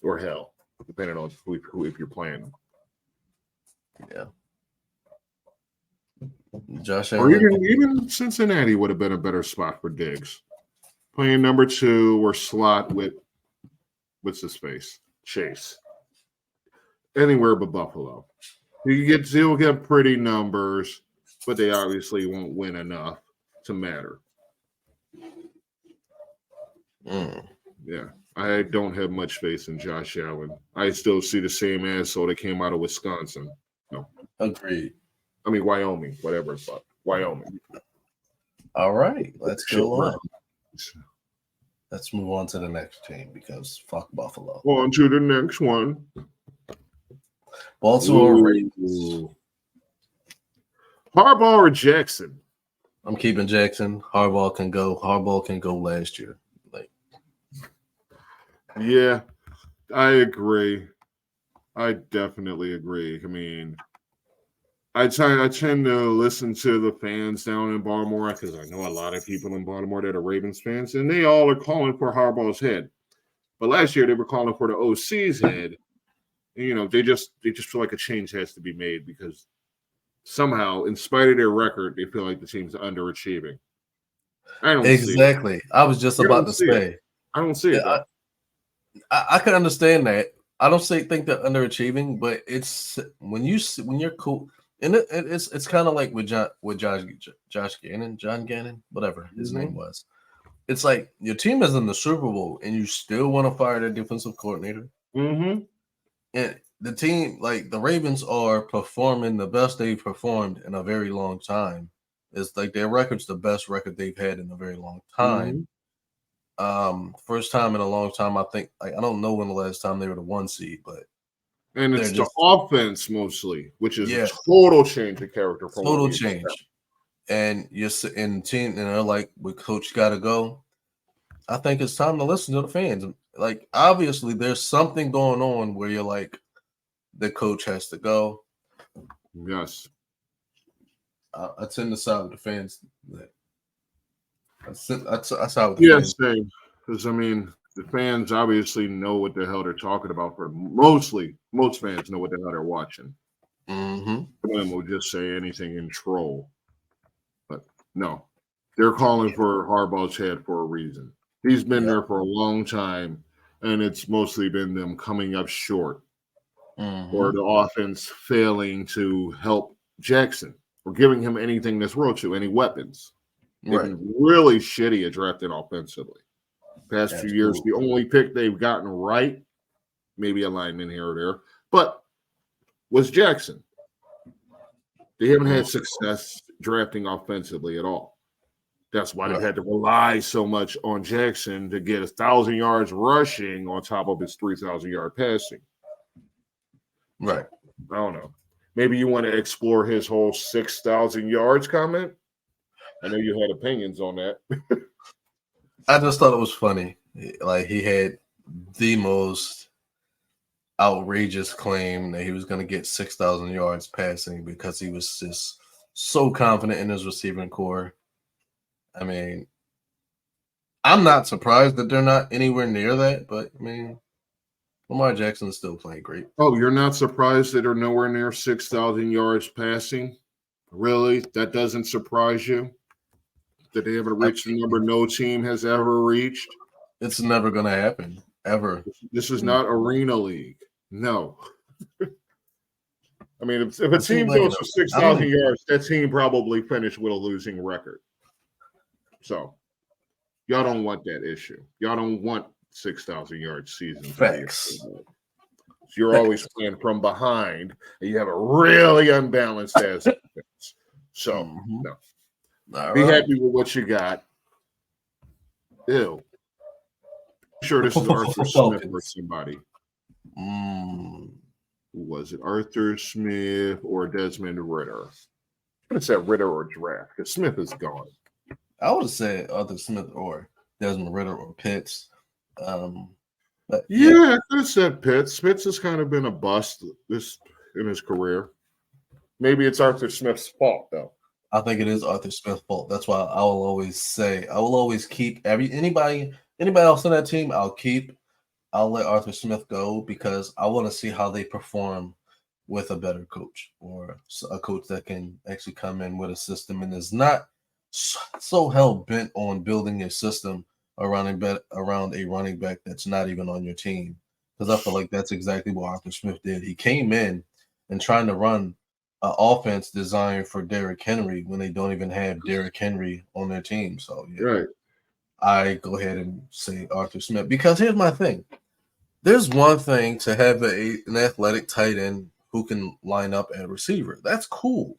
or hell, depending on who if you're playing. Yeah. Josh Or Allen. even Cincinnati would have been a better spot for Diggs. Playing number 2 or slot with what's his face? Chase. Anywhere but Buffalo. He'll get pretty numbers, but they obviously won't win enough to matter. Yeah. I don't have much faith in Josh Allen. I still see the same asshole that came out of Wisconsin. No. Agreed. I mean, Wyoming, whatever it's called. Wyoming. All right. Let's go on. Shit. Let's move on to the next team because fuck Buffalo. On to the next one. Baltimore Ravens. Harbaugh or Jackson? I'm keeping Jackson. Harbaugh can go. Harbaugh can go last year. Like, Yeah, I agree. I definitely agree. I mean, I tend to listen to the fans down in Baltimore because I know a lot of people in Baltimore that are Ravens fans, and they all are calling for Harbaugh's head. But last year they were calling for the OC's head. And, they just feel like a change has to be made because somehow, in spite of their record, they feel like the team's underachieving. I don't see it. exactly. I was just I about don't to see it. say. I don't see it Yeah, though. I can understand that. I don't think they're underachieving, but it's when you're cool, and it's kind of like with Josh Gannon, John Gannon, whatever his name was. It's like your team is in the Super Bowl, and you still want to fire their defensive coordinator. Mm-hmm. And the team, like the Ravens, are performing the best they've performed in a very long time. It's like their record's the best record they've had in a very long Mm-hmm. time. First time in a long time. I think I don't know when the last time they were the 1 seed, but And they're it's the just offense mostly, which is a yeah, total change of character from what total we expect. change. And you're in team, and they're like, "We coach got to go." I think it's time to listen to the fans. Like, obviously, there's something going on where you're like, the coach has to go. Yes. I tend to side with the fans. I side with the Yes, fans. same. Because I mean, the fans obviously know what the hell they're talking about. For most fans know what the hell they're watching. Mm-hmm. Some of them will just say anything and troll. But no, they're calling for Harbaugh's head for a reason. He's been Yeah. there for a long time, and it's mostly been them coming up short or Mm-hmm. the offense failing to help Jackson or giving him anything that's real to any weapons. They've Right. been really shitty at drafting offensively. Past few years, Absolutely. the only pick they've gotten right, maybe a lineman here or there, but was Jackson. They haven't Mm, had success drafting offensively at all. That's why they've right. had to rely so much on Jackson to get 1,000 yards rushing on top of his 3,000-yard passing. Right. I don't know. Maybe you want to explore his whole 6,000 yards comment. I know you had opinions on that. I just thought it was funny. Like he had the most outrageous claim that he was going to get 6,000 yards passing because he was just so confident in his receiving core. I mean, I'm not surprised that they're not anywhere near that, but I mean, Lamar Jackson's still playing great. Oh, you're not surprised that they're nowhere near 6,000 yards passing? Really? That doesn't surprise you? That they haven't I reached a number no team has ever reached? It's never going to happen, ever. This is not Arena League. No. I mean, if a It seems team like goes for I don't 6,000 even, yards, that team probably finished with a losing record. So, y'all don't want that issue. Y'all don't want 6,000 yard seasons. facts. So you're always playing from behind, and you have a really unbalanced ass defense. So, Mhm. no. All Be right. happy with what you got. Ew. I'm sure this is Arthur Smith or somebody. Mm. Who was it? Arthur Smith or Desmond Ritter? I'm going to say Ritter or Draft because Smith is gone. I would have said Arthur Smith or Desmond Ritter or Pitts. But Yeah, I could have said Pitts. Pitts has kind of been a bust in his career. Maybe it's Arthur Smith's fault, though. I think it is Arthur Smith's fault. That's why I will always keep anybody else on that team. I'll let Arthur Smith go because I want to see how they perform with a better coach or a coach that can actually come in with a system and is not so hell bent on building a system around a running back that's not even on your team. Because I feel like that's exactly what Arthur Smith did. He came in and trying to run an offense designed for Derrick Henry when they don't even have Derrick Henry on their team. So yeah, Right. I go ahead and say Arthur Smith because here's my thing. There's one thing to have an athletic tight end who can line up at receiver. That's cool.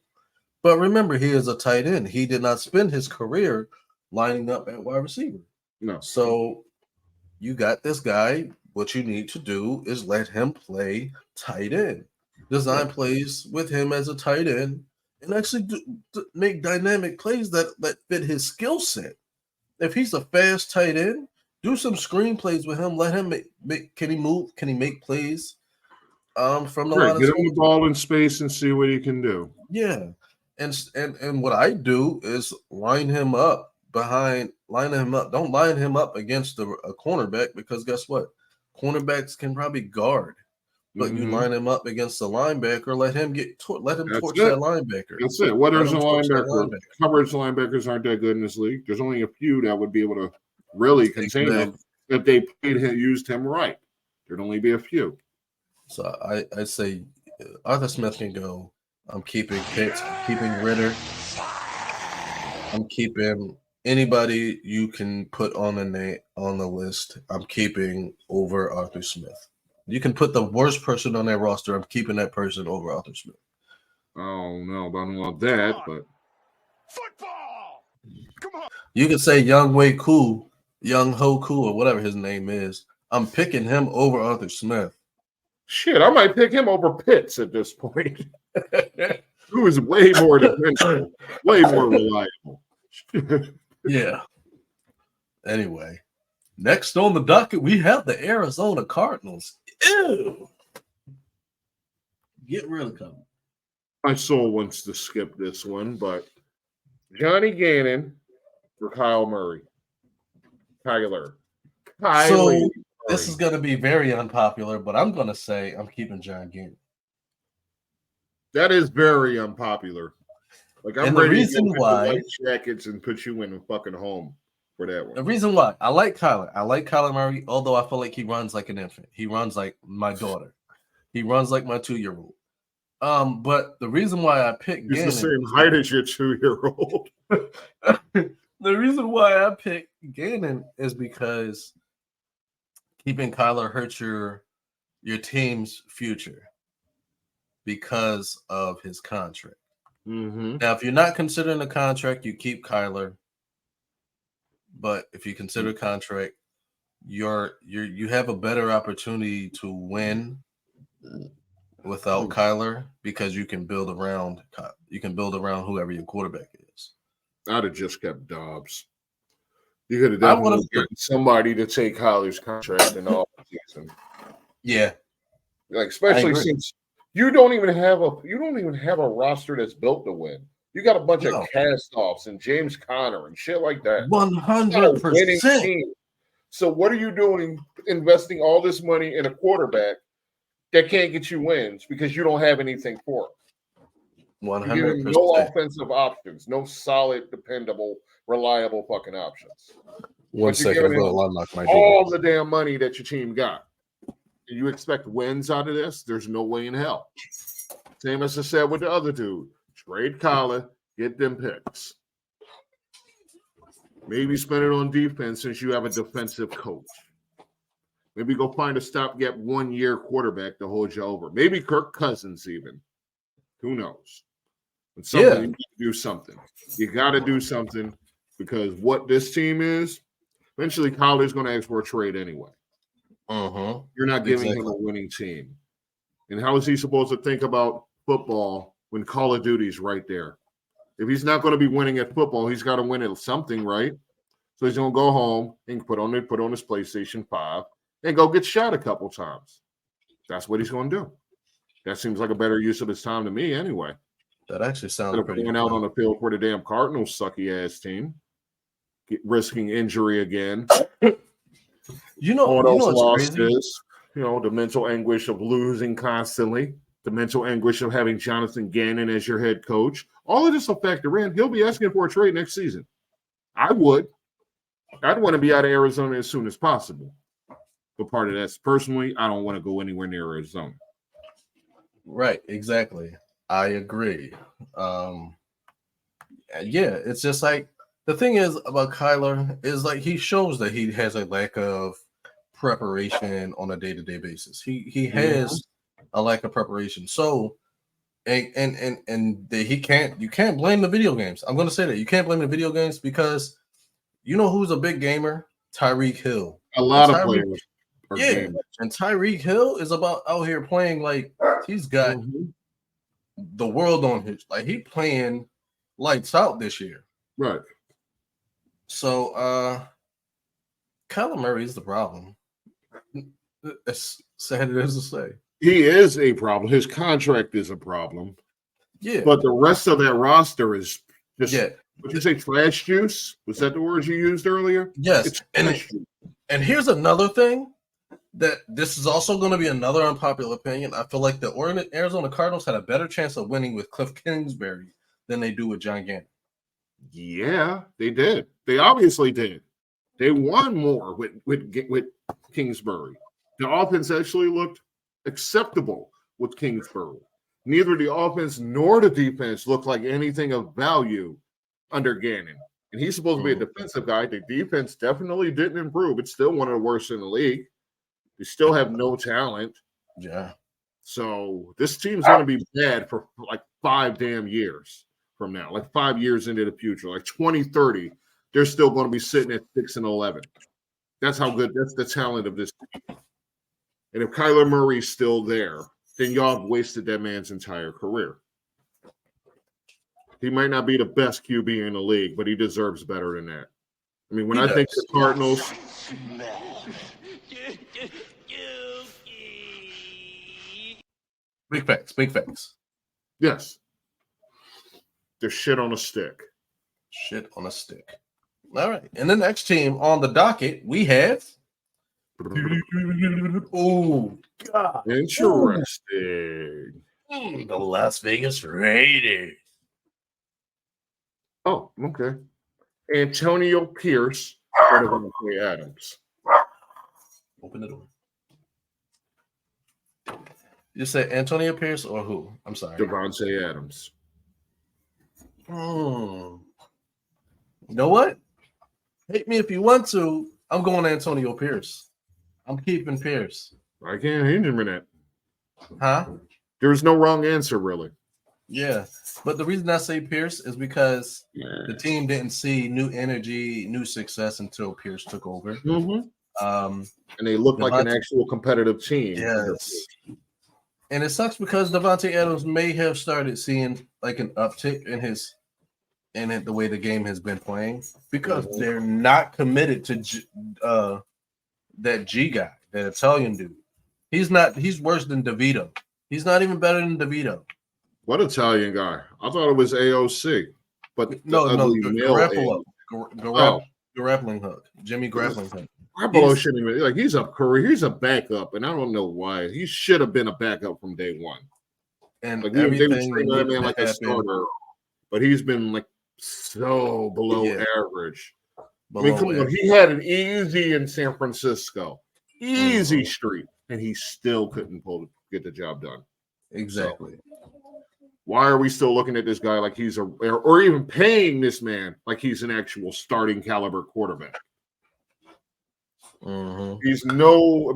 But remember, he is a tight end. He did not spend his career lining up at wide receiver. No. So you got this guy. What you need to do is let him play tight end. Design plays with him as a tight end and actually make dynamic plays that fit his skill set. If he's a fast tight end, do some screen plays with him. Let him make can he move? Can he make plays from the line Get of him the ball in space and see what he can do. Yeah. And what I do is line him up. Don't line him up against a cornerback, because guess what? Cornerbacks can probably guard. But you line him up against the linebacker, let him torch that linebacker. That's it. What there's a linebacker, coverage linebackers aren't that good in this league. There's only a few that would be able to really contain him if they used him right. There'd only be a few. So I say Arthur Smith can go. I'm keeping Pitts. I'm keeping Ritter. I'm keeping anybody you can put on the list. I'm keeping over Arthur Smith. You can put the worst person on that roster. I'm keeping that person over Arthur Smith. Oh no, I don't know that, but football. Come on. You can say Young Ho Koo, or whatever his name is. I'm picking him over Arthur Smith. Shit, I might pick him over Pitts at this point. Who is way more dependable, way more reliable. Yeah. Anyway, next on the docket, we have the Arizona Cardinals. Ew. Get rid of them. My soul wants to skip this one, but Johnny Gannon for Kyler Murray. So this is going to be very unpopular, but I'm going to say I'm keeping John Gannon. That is very unpopular. Like, I'm ready to get white jackets and put you in a fucking home for that one. The reason why I like Kyler Murray, although I feel like he runs like an infant. He runs like my daughter. He runs like my 2-year-old. But the reason why I picked He's Gannon, the same height as your 2-year-old. The reason why I picked Gannon is because keeping Kyler hurts your team's future because of his contract. Mm-hmm. Now, if you're not considering the contract, you keep Kyler. But if you consider contract, you have a better opportunity to win without Kyler, because you can build around whoever your quarterback is. I'd have just kept Dobbs. You could have definitely gotten somebody to take Kyler's contract in the offseason. Yeah, like, especially since you don't even have a roster that's built to win. You got a bunch of cast-offs and James Conner and shit like that. 100%. So what are you doing investing all this money in a quarterback that can't get you wins because you don't have anything for him? 100%. You're giving no offensive options, no solid, dependable, reliable fucking options. 1 second, all the damn money that your team got. You expect wins out of this? There's no way in hell. Same as I said with the other dude. Trade Kyler, get them picks. Maybe spend it on defense since you have a defensive coach. Maybe go find a stopgap 1-year quarterback to hold you over. Maybe Kirk Cousins even. Who knows? But you got to do something. You got to do something, because what this team is, eventually Kyler's going to ask for a trade anyway. You're not giving him a winning team. And how is he supposed to think about football when Call of Duty's right there? If he's not going to be winning at football, he's got to win at something, right? So he's going to go home and put on his PlayStation 5 and go get shot a couple times. That's what he's going to do. That seems like a better use of his time to me anyway. That actually sounds pretty good. Out on the field for the damn Cardinals sucky-ass team. Risking injury again. What's crazy? The mental anguish of losing constantly. The mental anguish of having Jonathan Gannon as your head coach. All of this will factor in. He'll be asking for a trade next season. I would. I'd want to be out of Arizona as soon as possible. But part of that's personally, I don't want to go anywhere near Arizona. Right, exactly. I agree. It's just like, the thing is about Kyler is like he shows that he has a lack of preparation on a day-to-day basis. He has a lack of preparation. So you can't blame the video games. I'm going to say that. You can't blame the video games, because you know who's a big gamer? Tyreek Hill. A lot of players are gamers. And Tyreek Hill is out here playing like he's got the world on his like he playing lights out this year. Right. So Kyler Murray is the problem. As sad it is to say. He is a problem. His contract is a problem. Yeah. But the rest of that roster is just, Yeah. would you say trash juice? Was that the words you used earlier? Yes. It's trash juice. And here's another thing that this is also going to be another unpopular opinion. I feel like the Arizona Cardinals had a better chance of winning with Cliff Kingsbury than they do with John Gannon. Yeah, they did. They obviously did. They won more with Kingsbury. The offense actually looked acceptable with Kingsbury. Neither the offense nor the defense looked like anything of value under Gannon. And he's supposed to be a defensive guy. The defense definitely didn't improve. It's still one of the worst in the league. They still have no talent. Yeah. So this team's going to be bad for like 5 damn years from now, like 5 years into the future, like 2030. They're still going to be sitting at 6-11. That's how good. That's the talent of this team. And if Kyler Murray's still there, then y'all have wasted that man's entire career. He might not be the best QB in the league, but he deserves better than that. I mean, when I think the Cardinals, Big facts. Big facts. yes, they're shit on a stick. Shit on a stick. All right. And the next team on the docket, we have. Oh, God. Interesting. The Las Vegas Raiders. Oh, okay. Antonio Pierce or Davante Adams. Open the door. You say Antonio Pierce or who? I'm sorry. Davante Adams. You know what? Hate me if you want to. I'm going Antonio Pierce. I'm keeping Pierce. I can't hate him in that. Huh? There's no wrong answer, really. Yeah. But the reason I say Pierce is because the team didn't see new energy, new success until Pierce took over. Mm-hmm. And they look like an actual competitive team. Yes. And it sucks because Davante Adams may have started seeing like an uptick in the way the game has been playing because they're not committed to that G guy, that Italian dude. He's worse than DeVito. He's not even better than DeVito. What Italian guy? I thought it was AOC, but Garoppolo grappling hook. Jimmy grappling hook. Garoppolo shouldn't even like he's a backup, and I don't know why. He should have been a backup from day one. And like they were treating that man like a starter, but he's been like so below average. I mean, come on, he had an easy in San Francisco, easy street, and he still couldn't get the job done. Exactly. So, why are we still looking at this guy like he's or even paying this man like he's an actual starting caliber quarterback? He's no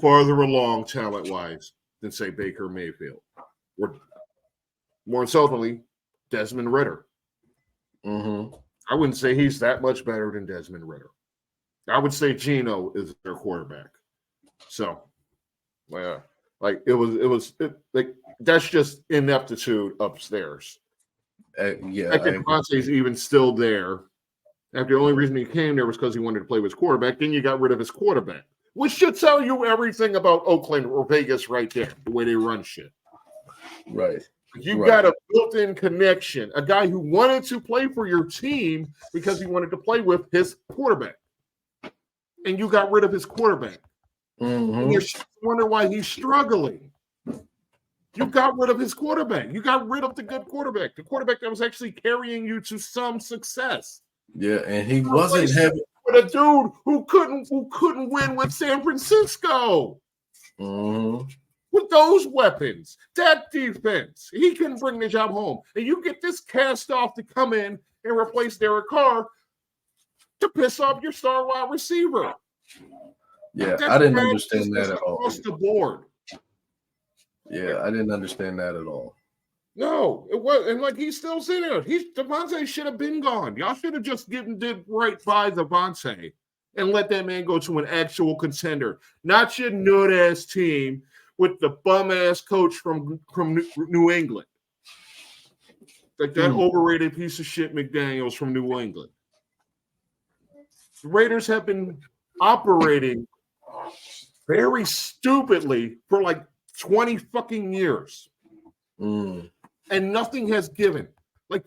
farther along talent-wise than, say, Baker Mayfield. Or more insultingly, Desmond Ridder. I wouldn't say he's that much better than Desmond Ridder. I would say Geno is their quarterback. So, like that's just ineptitude upstairs. Yeah. I think Devontae's even still there. After the only reason he came there was because he wanted to play with his quarterback. Then you got rid of his quarterback, which should tell you everything about Oakland or Vegas right there, the way they run shit. Right. You got a built-in connection, a guy who wanted to play for your team because he wanted to play with his quarterback. And you got rid of his quarterback. And you wonder why he's struggling. You got rid of his quarterback. You got rid of the good quarterback, the quarterback that was actually carrying you to some success. Yeah, and he wasn't having with a dude who couldn't win with San Francisco. With those weapons, that defense, he couldn't bring the job home. And you get this cast off to come in and replace Derek Carr to piss off your star wide receiver. Yeah, I didn't understand that at all. Across the board. Yeah, I didn't understand that at all. No, it was, and like he's still sitting there. Devontae should have been gone. Y'all should have just did right by Devontae and let that man go to an actual contender, not your nut ass team with the bum ass coach from New England, like that overrated piece of shit McDaniels from New England. The Raiders have been operating very stupidly for like 20 fucking years, and nothing has given. Like,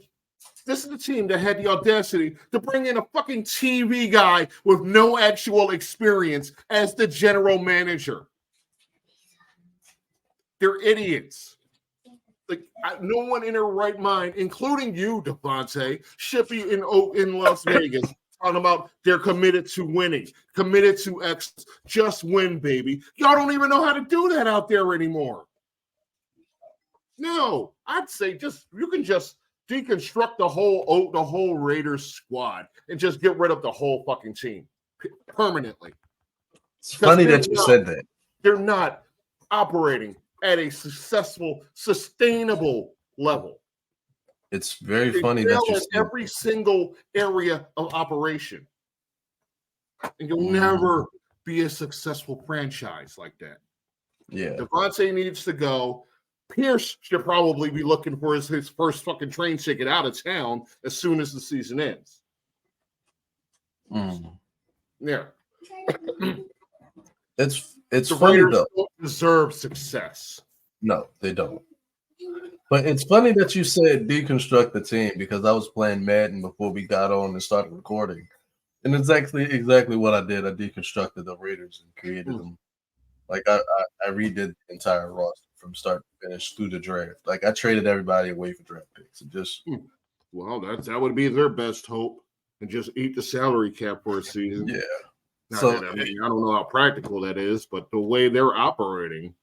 this is the team that had the audacity to bring in a fucking TV guy with no actual experience as the general manager. They're idiots. Like, no one in their right mind, including you, Devontae, should be in Las Vegas talking about they're committed to winning, committed to excellence. Just win, baby. Y'all don't even know how to do that out there anymore. No, I'd say you can just deconstruct the whole Raiders squad and just get rid of the whole fucking team permanently. It's funny that you said that. They're not operating at a successful, sustainable level. It's very funny that you said every single area of operation, and you'll never be a successful franchise like that. Yeah, Devontae needs to go. Pierce should probably be looking for his first fucking train ticket out of town as soon as the season ends. Yeah. It's The funny Raiders though. don't deserve success. No, they don't. But it's funny that you said deconstruct the team, because I was playing Madden before we got on and started recording. And it's exactly what I did. I deconstructed the Raiders and created them. Like I redid the entire roster from start to finish through the draft. Like I traded everybody away for draft picks. And just Well, that would be their best hope, and just eat the salary cap for a season. yeah. I So don't know how practical that is, but the way they're operating,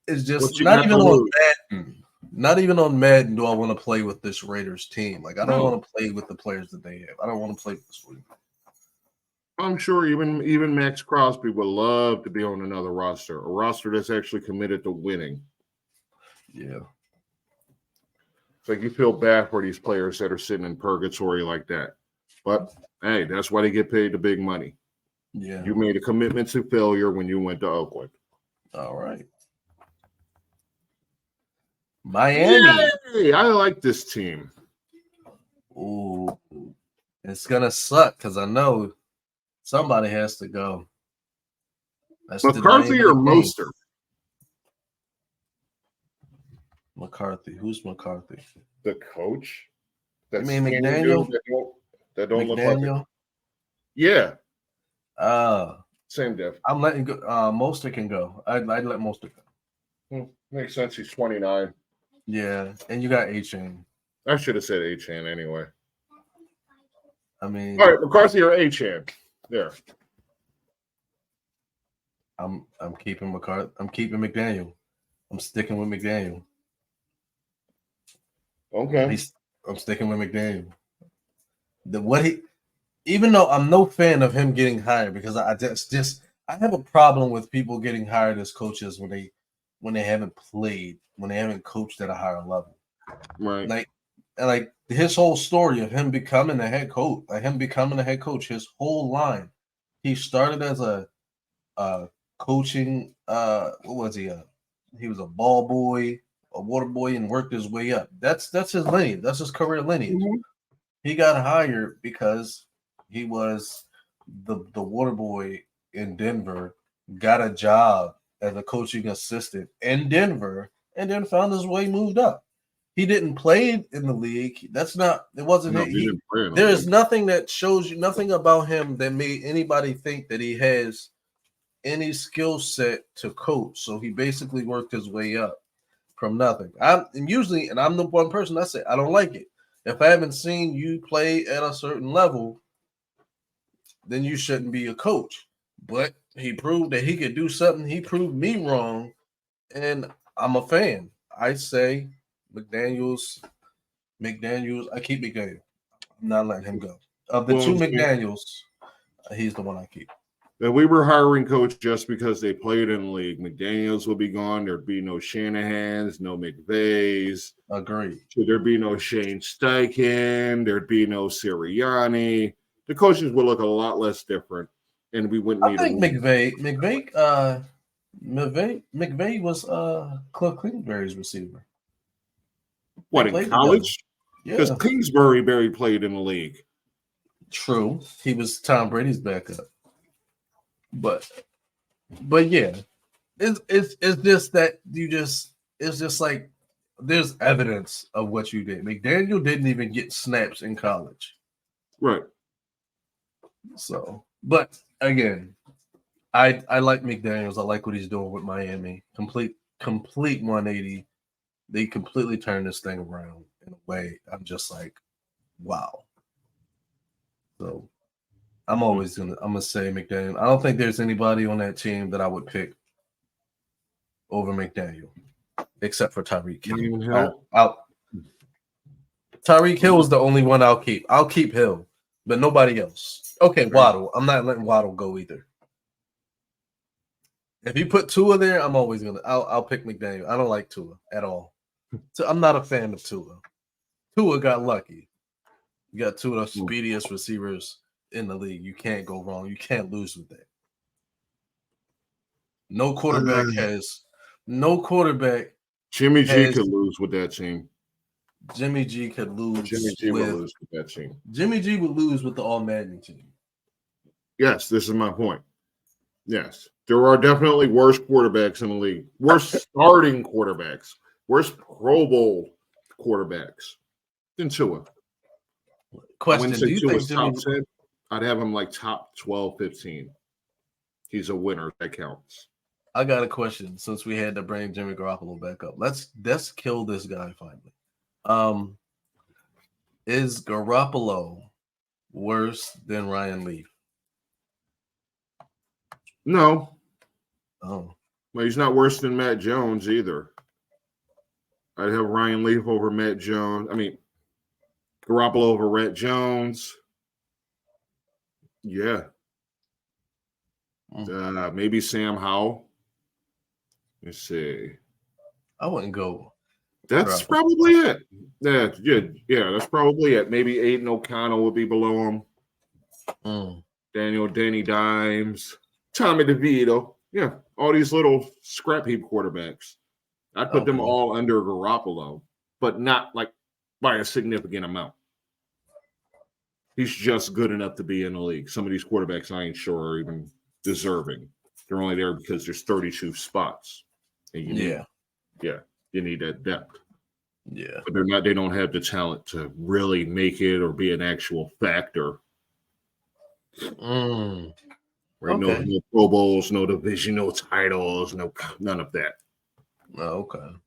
it's just what you not got even to on lose? Madden. Not even on Madden do I want to play with this Raiders team. Like I don't No. want to play with the players that they have. I don't want to play with this team. I'm sure even Max Crosby would love to be on another roster, a roster that's actually committed to winning. Yeah. It's like you feel bad for these players that are sitting in purgatory like that. But hey, that's why they get paid the big money. Yeah. You made a commitment to failure when you went to Oakland. All right. Miami. Yay! I like this team. Ooh. It's gonna suck because I know somebody has to go. That's the McCarthy name or of the game. Mostert? McCarthy. Who's McCarthy? The coach? You mean McDaniel? That don't look like it. McDaniel? Yeah, Uh, same diff. I'm letting go. Mostert can go. I'd let Mostert go. Makes sense. He's 29. Yeah, and you got A-Chain. I should have said H-Chan anyway. I mean, All right, McCarthy or H-Chan? There. I'm keeping McCarthy. I'm keeping McDaniel. I'm sticking with McDaniel. Okay. I'm sticking with McDaniel. Even though I'm no fan of him getting hired, because I have a problem with people getting hired as coaches when they haven't played, when they haven't coached at a higher level. Right. Like his whole story of him becoming a head coach, his whole line. He started as a coaching. What was he? He was a ball boy, a water boy, and worked his way up. That's his lineage. That's his career lineage. Mm-hmm. He got hired because he was the water boy in Denver, got a job as a coaching assistant in Denver, and then found his way, moved up. He didn't play in the league. There is nothing that shows you, nothing about him that made anybody think that he has any skill set to coach. So he basically worked his way up from nothing. I'm the one person I say I don't like it. If I haven't seen you play at a certain level, then you shouldn't be a coach. But he proved that he could do something. He proved me wrong, and I'm a fan. I say McDaniels. I keep McDaniel. I'm not letting him go. Of the two McDaniels, he's the one I keep. If we were hiring coach just because they played in the league, McDaniels would be gone. There'd be no Shanahans, no McVays. Agreed. There'd be no Shane Steichen. There'd be no Sirianni. The coaches would look a lot less different, and we wouldn't need. I think McVay. McVay was Cliff Kingsbury's receiver. What, They in played college? Because Yeah, Kingsbury barely played in the league. true. He was Tom Brady's backup. But yeah, it's just that it's just like there's evidence of what you did. McDaniel didn't even get snaps in college. Right. So, but again, I like McDaniels. I like what he's doing with Miami. Complete 180. They completely turned this thing around in a way. I'm just like, wow. So I'm gonna say McDaniel. I don't think there's anybody on that team that I would pick over McDaniel, except for Tyreek Hill. Even Hill? Tyreek Hill is the only one I'll keep. I'll keep Hill, but nobody else. Okay, Waddle. I'm not letting Waddle go either. If you put Tua there, I'm always gonna. I'll pick McDaniel. I don't like Tua at all. So I'm not a fan of Tua. Tua got lucky. You got two of the speediest receivers in the league. You can't go wrong. You can't lose with that. No quarterback. Jimmy G has- could lose with that team. Jimmy G could lose. Jimmy G would lose with that team. Jimmy G would lose with the All Madden team. Yes, this is my point. Yes, there are definitely worse quarterbacks in the league. Worse starting quarterbacks. Worse Pro Bowl quarterbacks than Tua. I Question: wouldn't Do say you Tua's think top Jimmy? 10. I'd have him like top 12, 15. He's a winner. That counts. I got a question. Since we had to bring Jimmy Garoppolo back up, let's kill this guy finally. Is Garoppolo worse than Ryan Leaf? No, Oh, well, he's not worse than Matt Jones either. I'd have Ryan Leaf over Matt Jones. I mean, Garoppolo over Matt Jones. Yeah. Maybe Sam Howell. Let's see. I wouldn't go. That's Garoppolo. probably it. Yeah, that's probably it. Maybe Aiden O'Connell would be below him. Danny Dimes, Tommy DeVito. Yeah, all these little scrap heap quarterbacks. I'd put them Okay. all under Garoppolo, but not like by a significant amount. He's just good enough to be in the league. Some of these quarterbacks I ain't sure are even deserving. They're only there because there's 32 spots. And you need that depth. Yeah. But they don't have the talent to really make it or be an actual factor. Right? Okay. No Pro Bowls, no divisional titles, none of that. Oh, okay.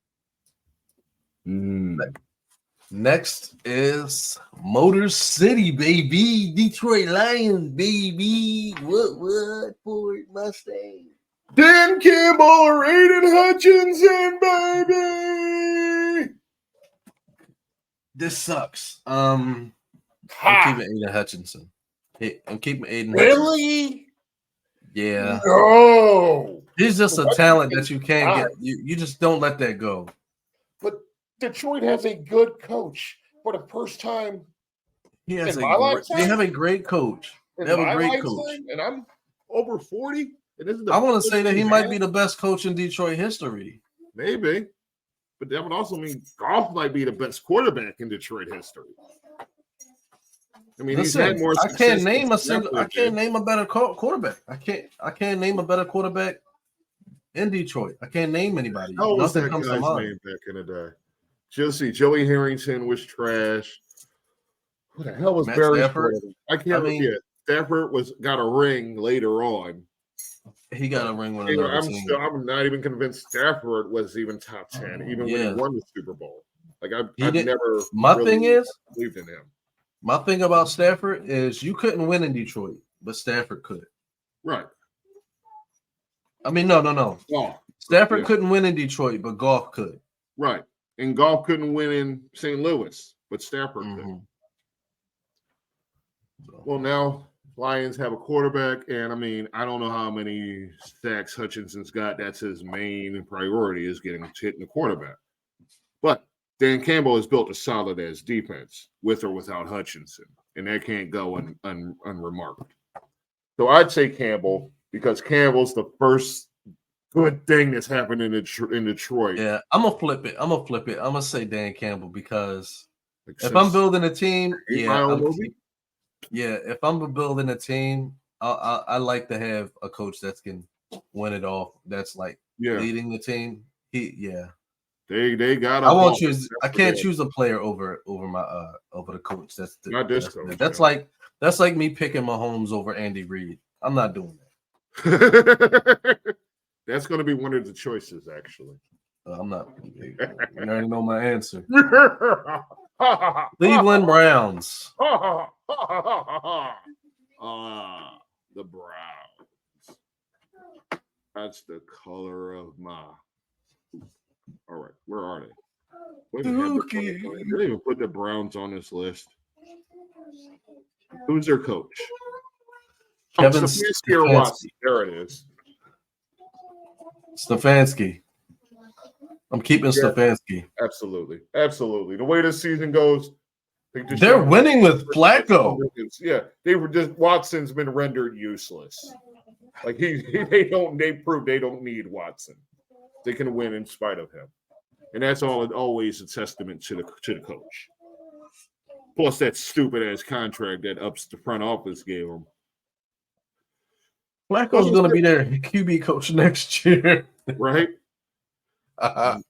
Next is Motor City, baby. Detroit Lions, baby. What? Ford Mustang. Dan Campbell or Aiden Hutchinson, baby. This sucks. I'm keeping Aiden Hutchinson. I'm keeping Aiden Hutchinson. Really? Yeah. No. He's just a talent that you can't get. You just don't let that go. But Detroit has a good coach for the first time. He has In my lifetime? they have a great coach. They have a great coach. And I'm over 40. I want to say that he might be the best coach in Detroit history. Maybe. But that would also mean Goff might be the best quarterback in Detroit history. I mean, Listen, he's had more I success. can't name a better quarterback. I can't name a better quarterback in Detroit. I can't name anybody. How was Nothing that comes to guy's mind. name back in the day? Joey Harrington was trash. Who the hell was Matt Barry Stafford? Stafford got a ring later on. He got a ring with another team. I'm not even convinced Stafford was even top 10, even when he won the Super Bowl. Like I've never. Believed in him. My thing about Stafford is you couldn't win in Detroit, but Stafford could. Right. I mean, no. Oh, Stafford couldn't win in Detroit, but Goff could. Right. And Goff couldn't win in St. Louis, but Stafford could. Well, now Lions have a quarterback, and I mean, I don't know how many sacks Hutchinson's got. That's his main priority, is hitting the quarterback. But Dan Campbell has built a solid ass defense with or without Hutchinson, and that can't go unremarked. So I'd say Campbell, because Campbell's the first good thing that's happened in Detroit. Yeah, I'm gonna flip it. I'm gonna say Dan Campbell because Like, if I'm since building a team, 8 yeah, Mile movie? if I'm building a team, I like to have a coach that can win it off. That's like Yeah, leading the team. they got. I won't off. choose. I That's can't for choose a player over my over the coach. Not this coach, That's no. that's like me picking Mahomes over Andy Reid. I'm not doing that. damn. That's going to be one of the choices, actually. I'm not. You already know my answer. Cleveland Browns. The Browns. That's the color of my. All right, where are they? They didn't even put the Browns on this list. Who's their coach? Kevin Stefanski or Watson. There it is. Stefanski. I'm keeping Stefanski. Absolutely. Absolutely. The way this season goes, They're winning with Flacco. Yeah, Watson's been rendered useless. Like they prove they don't need Watson. They can win in spite of him. And that's always a testament to the coach. Plus that stupid ass contract that ups the front office gave him. Flacco's going to be their QB coach next year. Right? Like,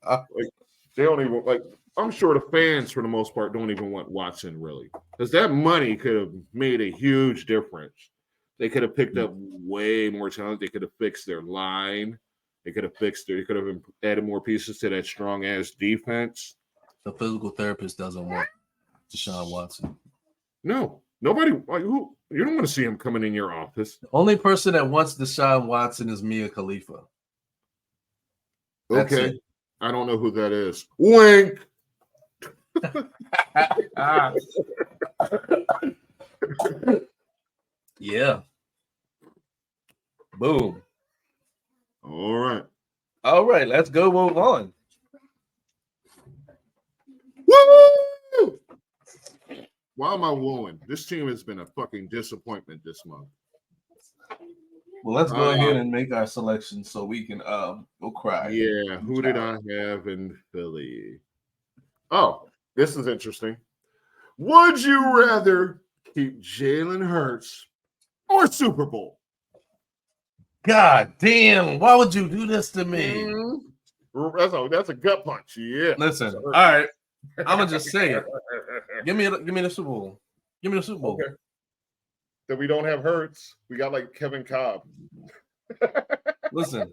they don't even like. I'm sure the fans, for the most part, don't even want Watson really, because that money could have made a huge difference. They could have picked up way more talent. They could have fixed their line. They could have added more pieces to that strong ass defense. The physical therapist doesn't want Deshaun Watson. No, nobody. Who you don't want to see him coming in your office. The only person that wants Deshaun Watson is Mia Khalifa. That's Okay, it. I don't know who that is. Wink. Yeah. Boom. All right. All right, let's go move on. Woo! Why am I wooing? This team has been a fucking disappointment this month. Well, let's go ahead and make our selection so we can go cry. Yeah, who did I have in Philly? Oh, this is interesting. Would you rather keep Jalen Hurts or Super Bowl? God damn, why would you do this to me? That's a gut punch. Yeah. Listen, all right. I'm gonna just say it. Give me the Super Bowl. Give me the Super Bowl. Okay. That we don't have Hurts. We got like Kevin Cobb. Listen,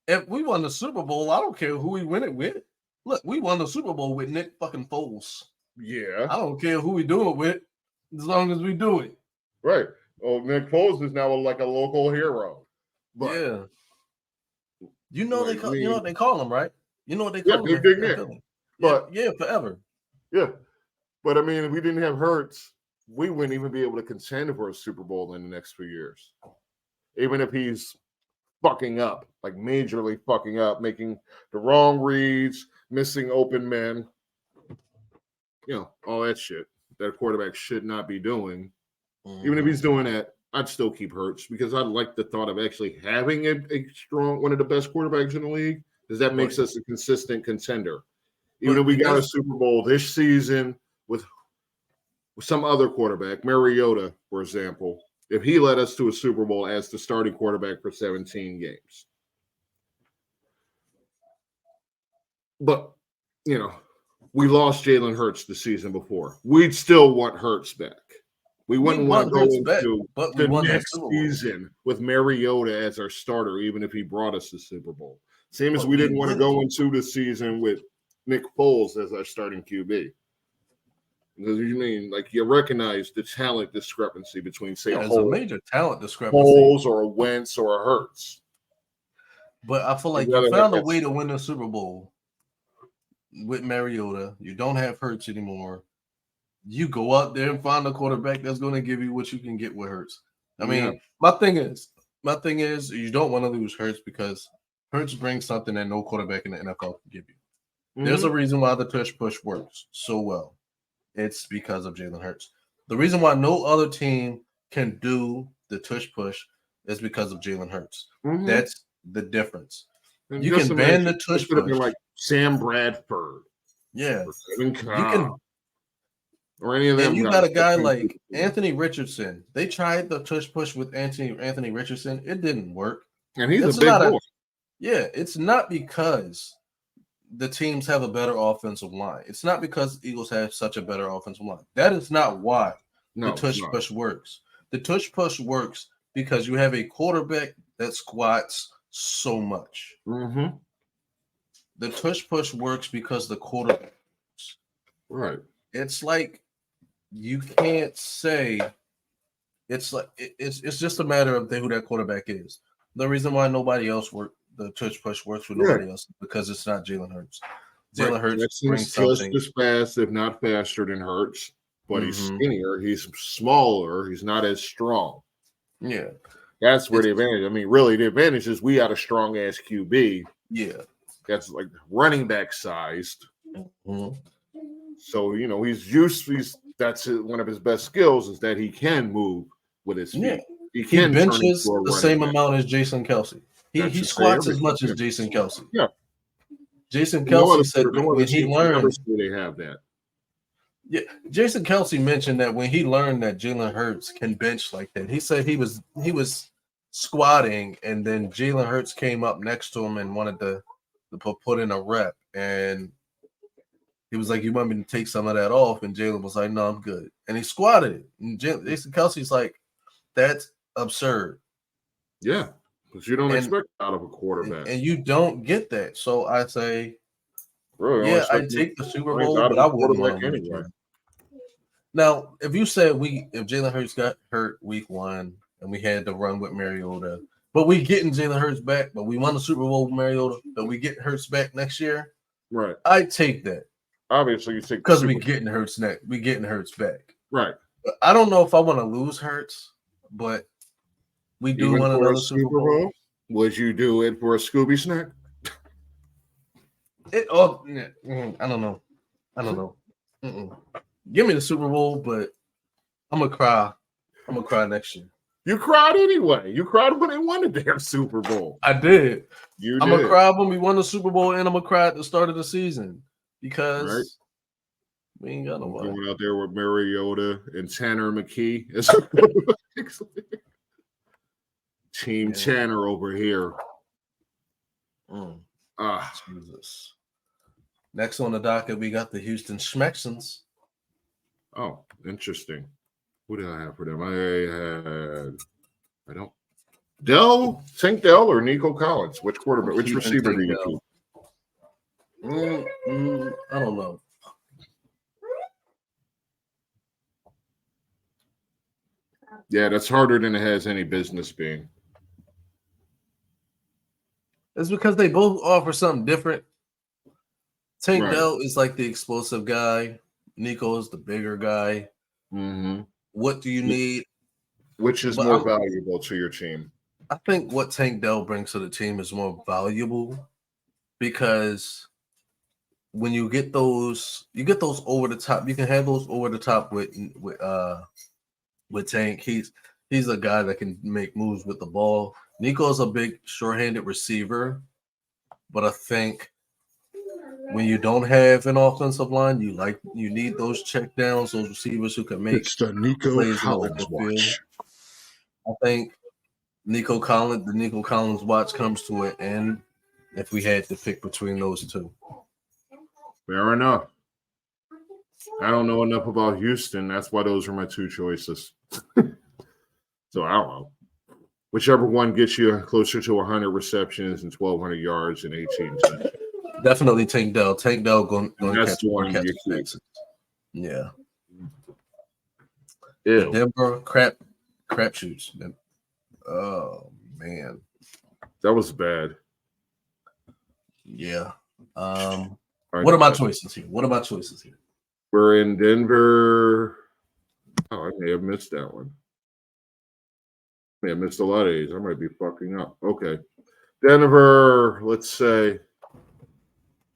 if we won the Super Bowl, I don't care who we win it with. Look, we won the Super Bowl with Nick fucking Foles. Yeah. I don't care who we do it with, as long as we do it. Right. Oh, Nick Foles is now like a local hero. But yeah. You know like, what they call him, right? You know what they call him? Big Nick. But yeah, forever. Yeah. But I mean, if we didn't have Hurts, we wouldn't even be able to contend for a Super Bowl in the next few years. Even if he's fucking up, like majorly fucking up, making the wrong reads, missing open men, all that shit that a quarterback should not be doing. Mm-hmm. Even if he's doing that, I'd still keep Hurts because I like the thought of actually having a strong, one of the best quarterbacks in the league, because that makes us a consistent contender. Even if we got a Super Bowl this season with some other quarterback, Mariota, for example, if he led us to a Super Bowl as the starting quarterback for 17 games. But, we lost Jalen Hurts the season before. We'd still want Hurts back. We wouldn't want to go into the next season with Mariota as our starter, even if he brought us the Super Bowl. Same as we didn't want to go into the season with Nick Foles as our starting QB. Because you mean like you recognize the talent discrepancy between, say, a major talent discrepancy, Foles or a Wentz or a Hurts. But I feel like you found a way to win the Super Bowl with Mariota. You don't have Hurts anymore. You go out there and find a quarterback that's going to give you what you can get with Hurts. I mean, my thing is, you don't want to lose Hurts because Hurts brings something that no quarterback in the NFL can give you. Mm-hmm. There's a reason why the tush push works so well. It's because of Jalen Hurts. The reason why no other team can do the tush push is because of Jalen Hurts. Mm-hmm. the difference. And You just can ban imagine, the tush it could have been push. like Sam Bradford Yeah. or Kevin You Cobb can, or any of them. and you guys. got a guy like Anthony Richardson. They tried the tush push with Anthony Richardson. It didn't work. And he's It's a big not boy. Yeah, it's not because the teams have a better offensive line. It's not because Eagles have such a better offensive line. That is not why No, the it's tush not. push works. The tush push works because you have a quarterback that squats so much. Mm-hmm. The tush push works because the quarterback. Right. It's like you can't say it's like it's just a matter of who that quarterback is. The reason why nobody else the tush push works with nobody else is because it's not Jalen Hurts. Jalen Right. Hurts Jackson's brings just something. as fast, if not faster, than Hurts, but he's Mhm. skinnier. He's smaller. He's not as strong. Yeah, That's where the advantage. I mean, really, the advantage is we got a strong ass QB yeah. that's like running back sized. Mhm. So that's one of his best skills is that he can move with his feet. Yeah. He He can turn benches into a the running same back. amount as Jason Kelsey. He That should say squats as everything, much yeah. as Jason Kelsey. Yeah. Jason No Kelsey other, said no other when he team can ever learned. say they have that. Yeah, Jason Kelsey mentioned that when he learned that Jalen Hurts can bench like that, he said he was squatting, and then Jalen Hurts came up next to him and wanted to put in a rep, and he was like, "You want me to take some of that off?" And Jalen was like, "No, I'm good," and he squatted it. And Jason Kelsey's like, "That's absurd." Yeah, because you don't And- expect that out of a quarterback. And you don't get that. So I say, Really, yeah, I'd take the Super Bowl, out but of I a wouldn't want quarterback to anyway. Now, if you said if Jalen Hurts got hurt week 1 and we had to run with Mariota, but we getting Jalen Hurts back, but we won the Super Bowl with Mariota, but we get Hurts back next year, Right. I'd take that Obviously, you take because we getting Hurts next. We getting Hurts back. right. But I don't know if I want to lose Hurts, but we do Even want for another a Super Bowl. Would you do it for a Scooby snack? I don't know. Mm-mm. Give me the Super Bowl, but I'm gonna cry. I'm gonna cry next year. You cried anyway. You cried when they won the damn Super Bowl. I did. You I'm did. gonna cry when we won the Super Bowl, and I'm gonna cry at the start of the season because Right. we ain't got nobody. Going out there with Mariota and Tanner McKee. Team Yeah. Tanner over here. Mm, Jesus. Next on the docket, we got the Houston Schmexons. Oh, interesting. Who did I have for them? Tank Dell or Nico Collins? Which quarterback? Which Keith and receiver do Tank you Dell. keep? I don't know. Yeah, that's harder than it has any business being. It's because they both offer something different. Tank Right. Dell is like the explosive guy. Nico is the bigger guy. Mm-hmm. What do you need? Which is But more valuable to your team? I think what Tank Dell brings to the team is more valuable because when you get those over the top. You can have those over the top with Tank. He's a guy that can make moves with the ball. Nico's a big short-handed receiver, but I think when you don't have an offensive line, you need those check downs, those receivers who can make It's the Nico plays in the Collins open field. watch. I think the Nico Collins watch comes to an end if we had to pick between those two. Fair enough. I don't know enough about Houston. That's why those are my two choices. So I don't know. Whichever one gets you closer to 100 receptions and 1,200 yards and 18 touchdowns. Definitely Tank Dell. Tank Dell going to That's catch the more one catches. you keep. Yeah. Ew. Denver crap shoots. Oh man. That was bad. Yeah. I What are my know. choices here? We're in Denver. Oh, I may have missed that one. I may have missed a lot of these. I might be fucking up. Okay. Denver, let's say,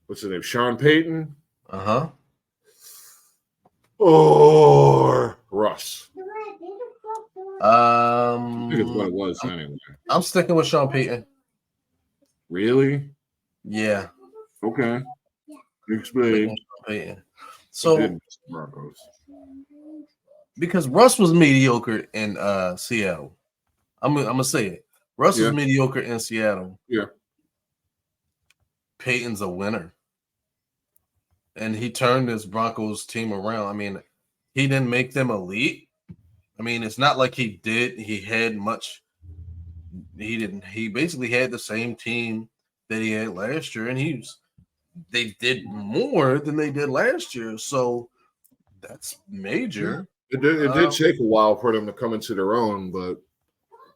what's his name? Sean Payton Uh-huh. or Russ? I I think it's what it was anyway. I'm sticking with Sean Payton. Really? Yeah. Okay. Explain. Peyton. So Didn't Broncos. because Russ was mediocre in Seattle. I'm gonna say it. Russ was Yeah. mediocre in Seattle. Yeah. Peyton's a winner. And he turned his Broncos team around. I mean, he didn't make them elite. I mean, it's not like he did. He had much. He didn't. He basically had the same team that he had last year, and they did more than they did last year. So that's major. It did take a while for them to come into their own, but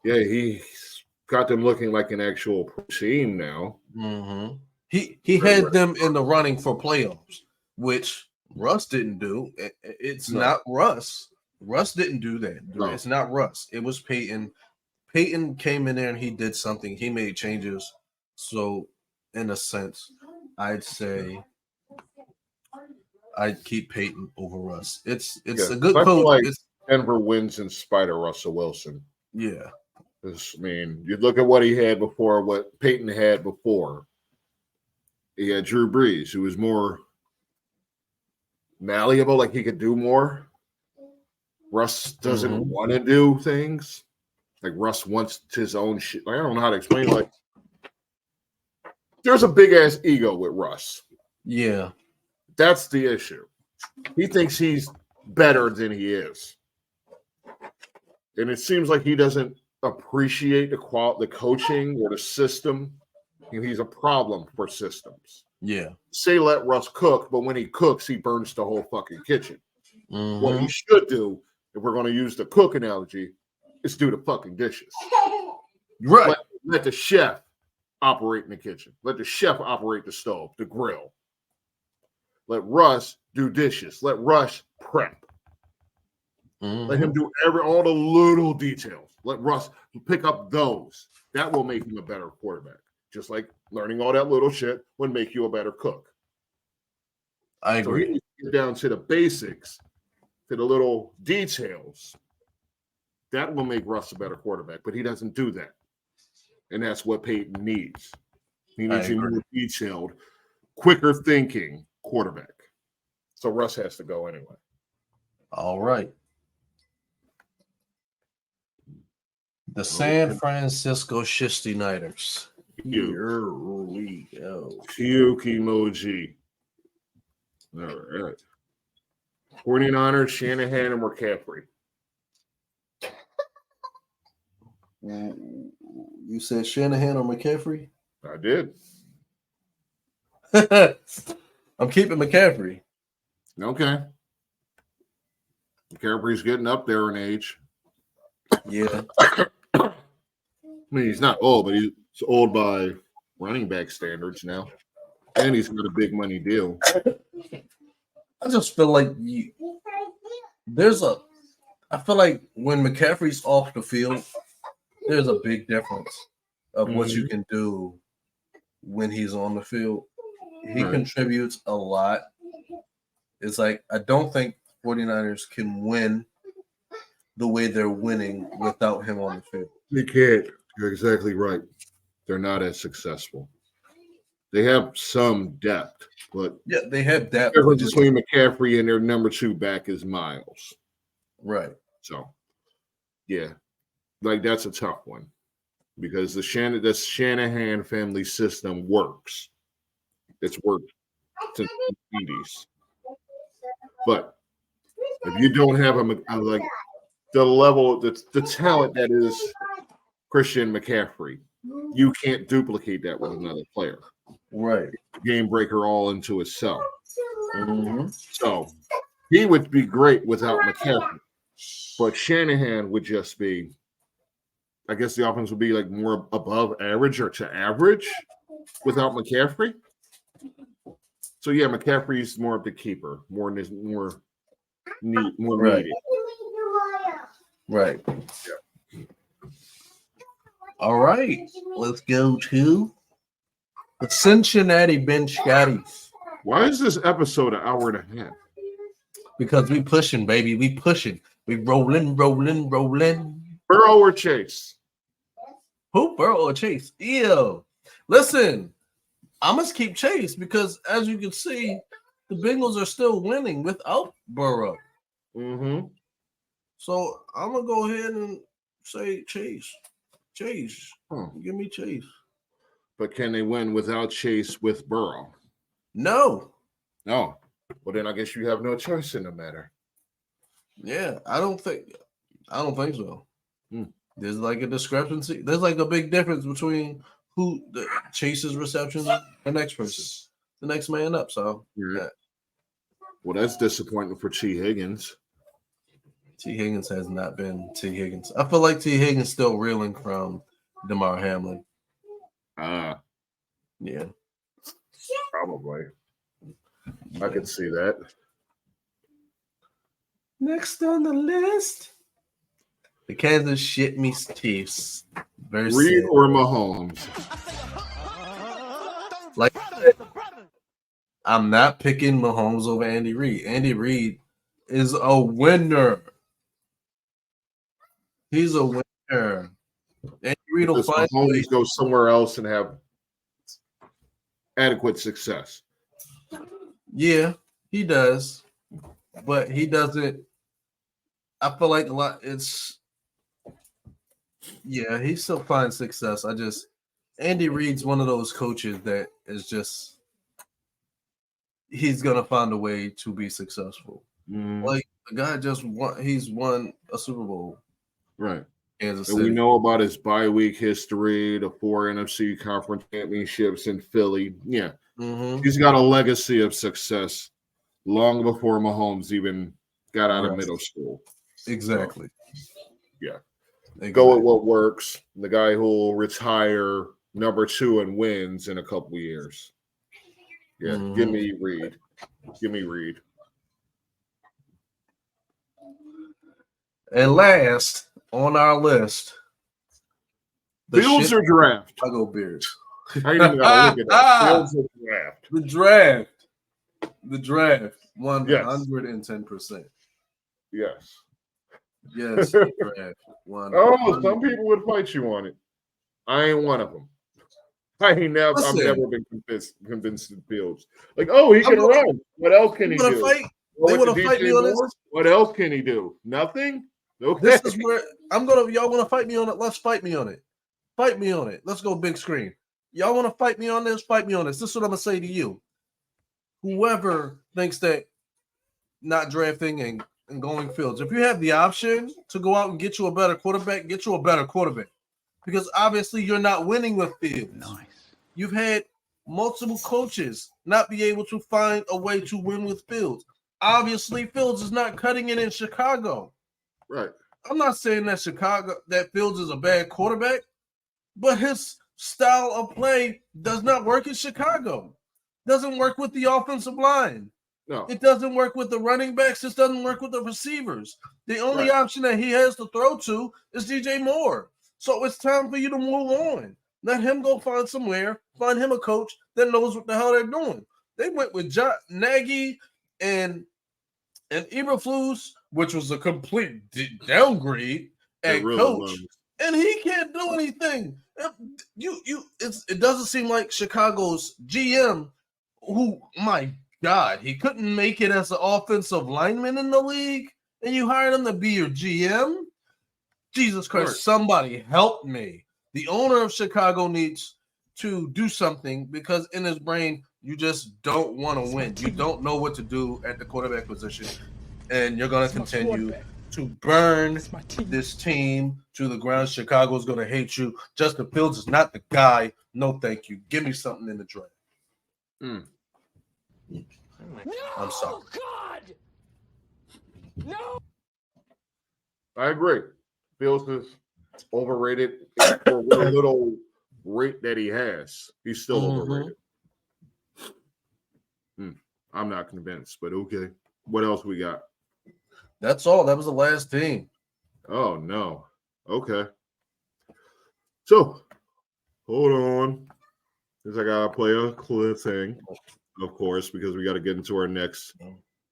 yeah, he's got them looking like an actual team now. Mm-hmm. He had them in the running for playoffs, which Russ didn't do. It's not Russ. Russ didn't do that. No. It's not Russ. It was Peyton. Peyton came in there and he did something. He made changes. So, in a sense, I'd say I'd keep Peyton over Russ. It's a good I feel coach. like Denver wins in spite of Russell Wilson. Yeah. I mean, you look at what he had before, what Peyton had before. He had Drew Brees, who was more malleable, like he could do more. Russ doesn't want to do things. Like Russ wants his own shit. Like, I don't know how to explain. Like, there's a big ass ego with Russ. Yeah. That's the issue. He thinks he's better than he is, and it seems like he doesn't appreciate the coaching or the system. He's a problem for systems. Yeah. Say let Russ cook, but when he cooks, he burns the whole fucking kitchen. Mm-hmm. What he should do, if we're going to use the cook analogy, is do the fucking dishes. Right. Let the chef operate in the kitchen. Let the chef operate the stove, the grill. Let Russ do dishes. Let Russ prep. Mm-hmm. Let him do all the little details. Let Russ pick up those. That will make him a better quarterback. Just like learning all that little shit would make you a better cook. I agree. So you get down to the basics, to the little details. That will make Russ a better quarterback, but he doesn't do that. And that's what Peyton needs. He needs a more detailed, quicker thinking quarterback. So Russ has to go anyway. All right. The San Francisco 49ers. Here we go. Puke emoji. All right. 49ers, Shanahan, and McCaffrey. You said Shanahan or McCaffrey? I did. I'm keeping McCaffrey. Okay. McCaffrey's getting up there in age. Yeah. I mean, he's not old, but he's old by running back standards now. And he's got a big money deal. I just feel like I feel like when McCaffrey's off the field, there's a big difference of what you can do when he's on the field. He contributes a lot. It's like, I don't think 49ers can win the way they're winning without him on the field. They can't. You're exactly right. They're not as successful. They have some depth, but yeah, they have depth. The difference between McCaffrey and their number 2 back is Miles. Right. So, yeah, like that's a tough one because the Shanahan family system works. It's worked since the 80s. But if you don't have like the level, the talent that is Christian McCaffrey, you can't duplicate that with another player. Right. Game breaker all into itself. Mm-hmm. So he would be great without McCaffrey. But Shanahan would just be, I guess the offense would be like more above average or to average without McCaffrey. So yeah, McCaffrey's more of the keeper, more needed. Right. Yeah. All right. Let's go to the Cincinnati Bench-Scotties. Why is this episode an hour and a half? Because we pushing, baby. We pushing. We rolling. Burrow or Chase? Who? Burrow or Chase? Ew. Listen, I must keep Chase because, as you can see, the Bengals are still winning without Burrow. Mm-hmm. So I'm gonna go ahead and say Chase. Chase, give me Chase. But can they win without Chase with Burrow? No. No. Well, then I guess you have no choice in the matter. Yeah, I don't think so. Hmm. There's like a discrepancy. There's like a big difference between who the Chase's receptions and the next person, the next man up. So Yeah. Well, that's disappointing for T. Higgins. T. Higgins has not been T. Higgins. I feel like T. Higgins still reeling from DeMar Hamlin. Yeah. Probably. I could see that. Next on the list, the Kansas shit me Chiefs. Reed Sad. or Mahomes? Like, I'm not picking Mahomes over Andy Reid. Andy Reid is a winner. He's a winner. Andy Reid will Because find a way. Mahomes go somewhere else and have adequate success. Yeah, he does, but he doesn't. I feel like a lot. He still finds success. Andy Reid's one of those coaches that is just he's gonna find a way to be successful. Like the guy just won. He's won a Super Bowl. Right. Kansas And City. we know about his bye week history, the 4 NFC conference championships in Philly. Yeah. Mm-hmm. He's got a legacy of success long before Mahomes even got out of middle school. Exactly. Yeah. Exactly. Go with what works. The guy who will retire number 2 and wins in a couple years. Yeah. Mhm. Give me Reed. Give me Reed. And last on our list, Fields or draft? Chicago Bears. I ain't even got to look at that. Fields or draft? The draft, 110%. Yes. Yes, the draft. Oh, some people would fight you on it. I ain't one of them. I've never been convinced in Fields. Like, oh, he can run. What else can he do? They want to fight me on this. What else can he do? Nothing. Okay. This is where y'all want to fight me on it. Let's fight me on it. Fight me on it. Let's go big screen. Y'all want to fight me on this? Fight me on this. This is what I'm going to say to you. Whoever thinks that not drafting and going Fields, if you have the option to go out and get you a better quarterback, get you a better quarterback. Because obviously you're not winning with Fields. Nice. You've had multiple coaches not be able to find a way to win with Fields. Obviously, Fields is not cutting it in Chicago. Right. I'm not saying that Fields is a bad quarterback, but his style of play does not work in Chicago. Doesn't work with the offensive line. No. It doesn't work with the running backs. It doesn't work with the receivers. The only option that he has to throw to is DJ Moore. So it's time for you to move on. Let him go find somewhere, find him a coach that knows what the hell they're doing. They went with John Nagy and Eberflus, which was a complete downgrade at coach, and he can't do anything. It doesn't seem like Chicago's GM, who, my God, he couldn't make it as an offensive lineman in the league, and you hired him to be your GM? Jesus Christ, somebody help me. The owner of Chicago needs to do something because in his brain, you just don't want to win. You don't know what to do at the quarterback position, and you're going to continue to burn this team to the ground. Chicago's going to hate you. Justin Fields is not the guy. No, thank you. Give me something in the draft. No, I'm sorry. God! No! I agree. Fields is overrated for the little rate that he has. He's still overrated. I'm not convinced, but okay. What else we got? That's all. That was the last team. Oh, no. Okay. So, hold on. Because I got to play a clip thing, of course, because we got to get into our next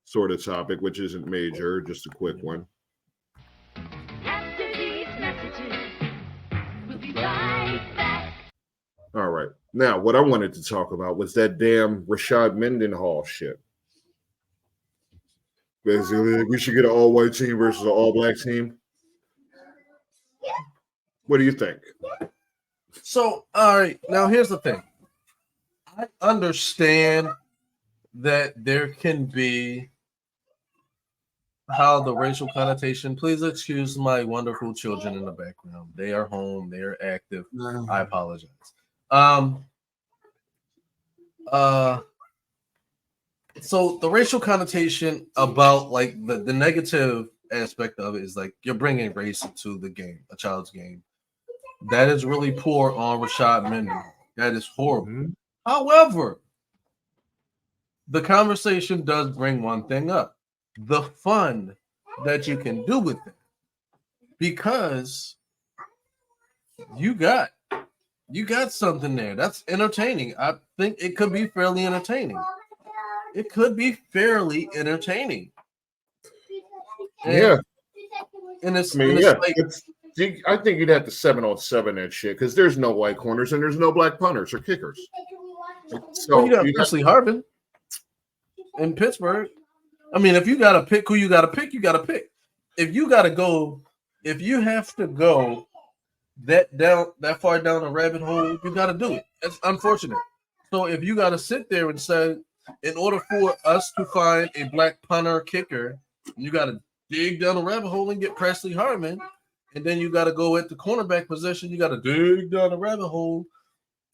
sort of topic, which isn't major, just a quick one. After these messages, we'll be right back. All right. Now, what I wanted to talk about was that damn Rashad Mendenhall shit. Basically, like, we should get an all-white team versus an all-black team. What do you think? So, all right, now here's the thing. I understand that there can be how the racial connotation. Please excuse my wonderful children in the background. They are home. They are active. I apologize. So the racial connotation about like the negative aspect of it is like you're bringing race into the game, a child's game. That is really poor on Rashad Mendenhall. That is horrible. Mhm. However, the conversation does bring one thing up: the fun that you can do with it, because you got something there that's entertaining. I think it could be fairly entertaining. It could be fairly entertaining. And, Yeah. and it's, I mean, and it's yeah. like, I think you'd have to 7-on-7 that shit because there's no white corners and there's no black punters or kickers. So well, you got you'd have- Presley Harvin in Pittsburgh. I mean, if you got to pick who you got to pick, you got to pick. If you got to go, if you have to go that far down a rabbit hole, you got to do it. It's unfortunate. So if you got to sit there and say, in order for us to find a black punter kicker, you got to dig down a rabbit hole and get Presley Harvin. And then you got to go at the cornerback position. You got to dig down a rabbit hole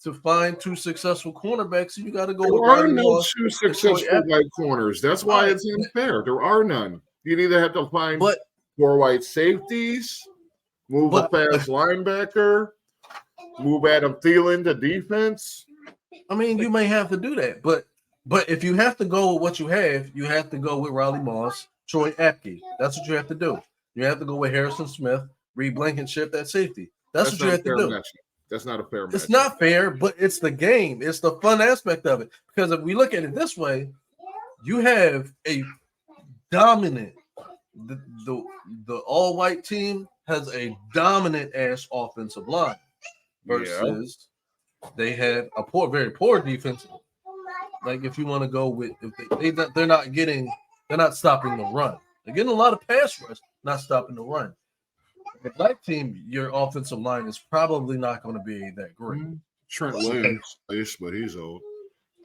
to find two successful cornerbacks. You got to go There with are Ronnie no Moss. two successful white corners. That's why it's unfair. There are none. You'd either have to find But 4 white safeties, move a fast linebacker, move Adam Thielen to defense. I mean, you may have to do that, but if you have to go with what you have to go with Riley Moss, Troy Apke. That's what you have to do. You have to go with Harrison Smith, Reed Blankenship, that safety. That's what you have to do. Matchup. That's not a fair matchup. It's not fair, but it's the game. It's the fun aspect of it. Because if we look at it this way, you have a dominant, the all-white team has a dominant ass offensive line versus they have a very poor defense. Like if you want to go with, if they're not stopping the run. They're getting a lot of pass rush, not stopping the run. The black team, your offensive line is probably not going to be that great. Trent Williams, but he's old.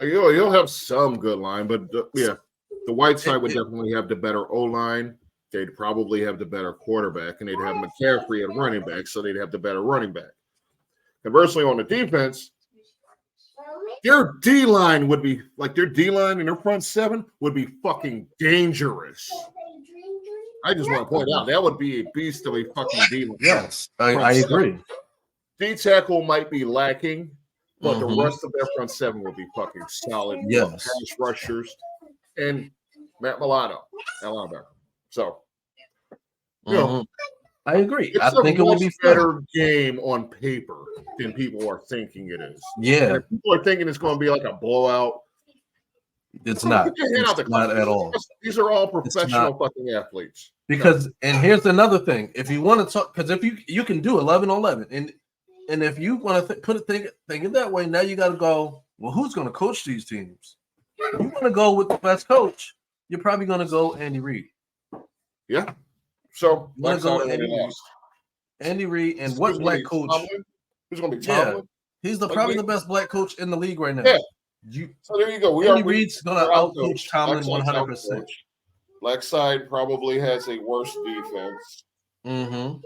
You'll have some good line, but the white side would definitely have the better O line. They'd probably have the better quarterback, and they'd have McCaffrey at running back, so they'd have the better running back. Conversely, on the defense, their D line would be like their D line and their front seven would be fucking dangerous. I just want to point out that would be a beast of a fucking D line. Yes, I agree. D tackle might be lacking, but the rest of their front seven will be fucking solid. Yes, pass rushers and Matt Milano, linebacker. So, you know, I agree. It's I think it would be better game on paper than people are thinking it is. Yeah, and if people are thinking it's going to be like a blowout. It's not. It's not at all. These are all professional fucking athletes. Because and here's another thing: if you want to talk, because if you can do 11-11, and if you want to put it think it that way, now you got to go. Well, who's going to coach these teams? If you want to go with the best coach, you're probably going to go Andy Reid. Yeah. So you want to go Andy Reid, and what black coach? Tomlin? Who's going to be Tomlin? Yeah, he's probably the best black coach in the league right now. Yeah. So there you go. Andy Reid's going to outcoach Tomlin 100%. Black side probably has a worse defense and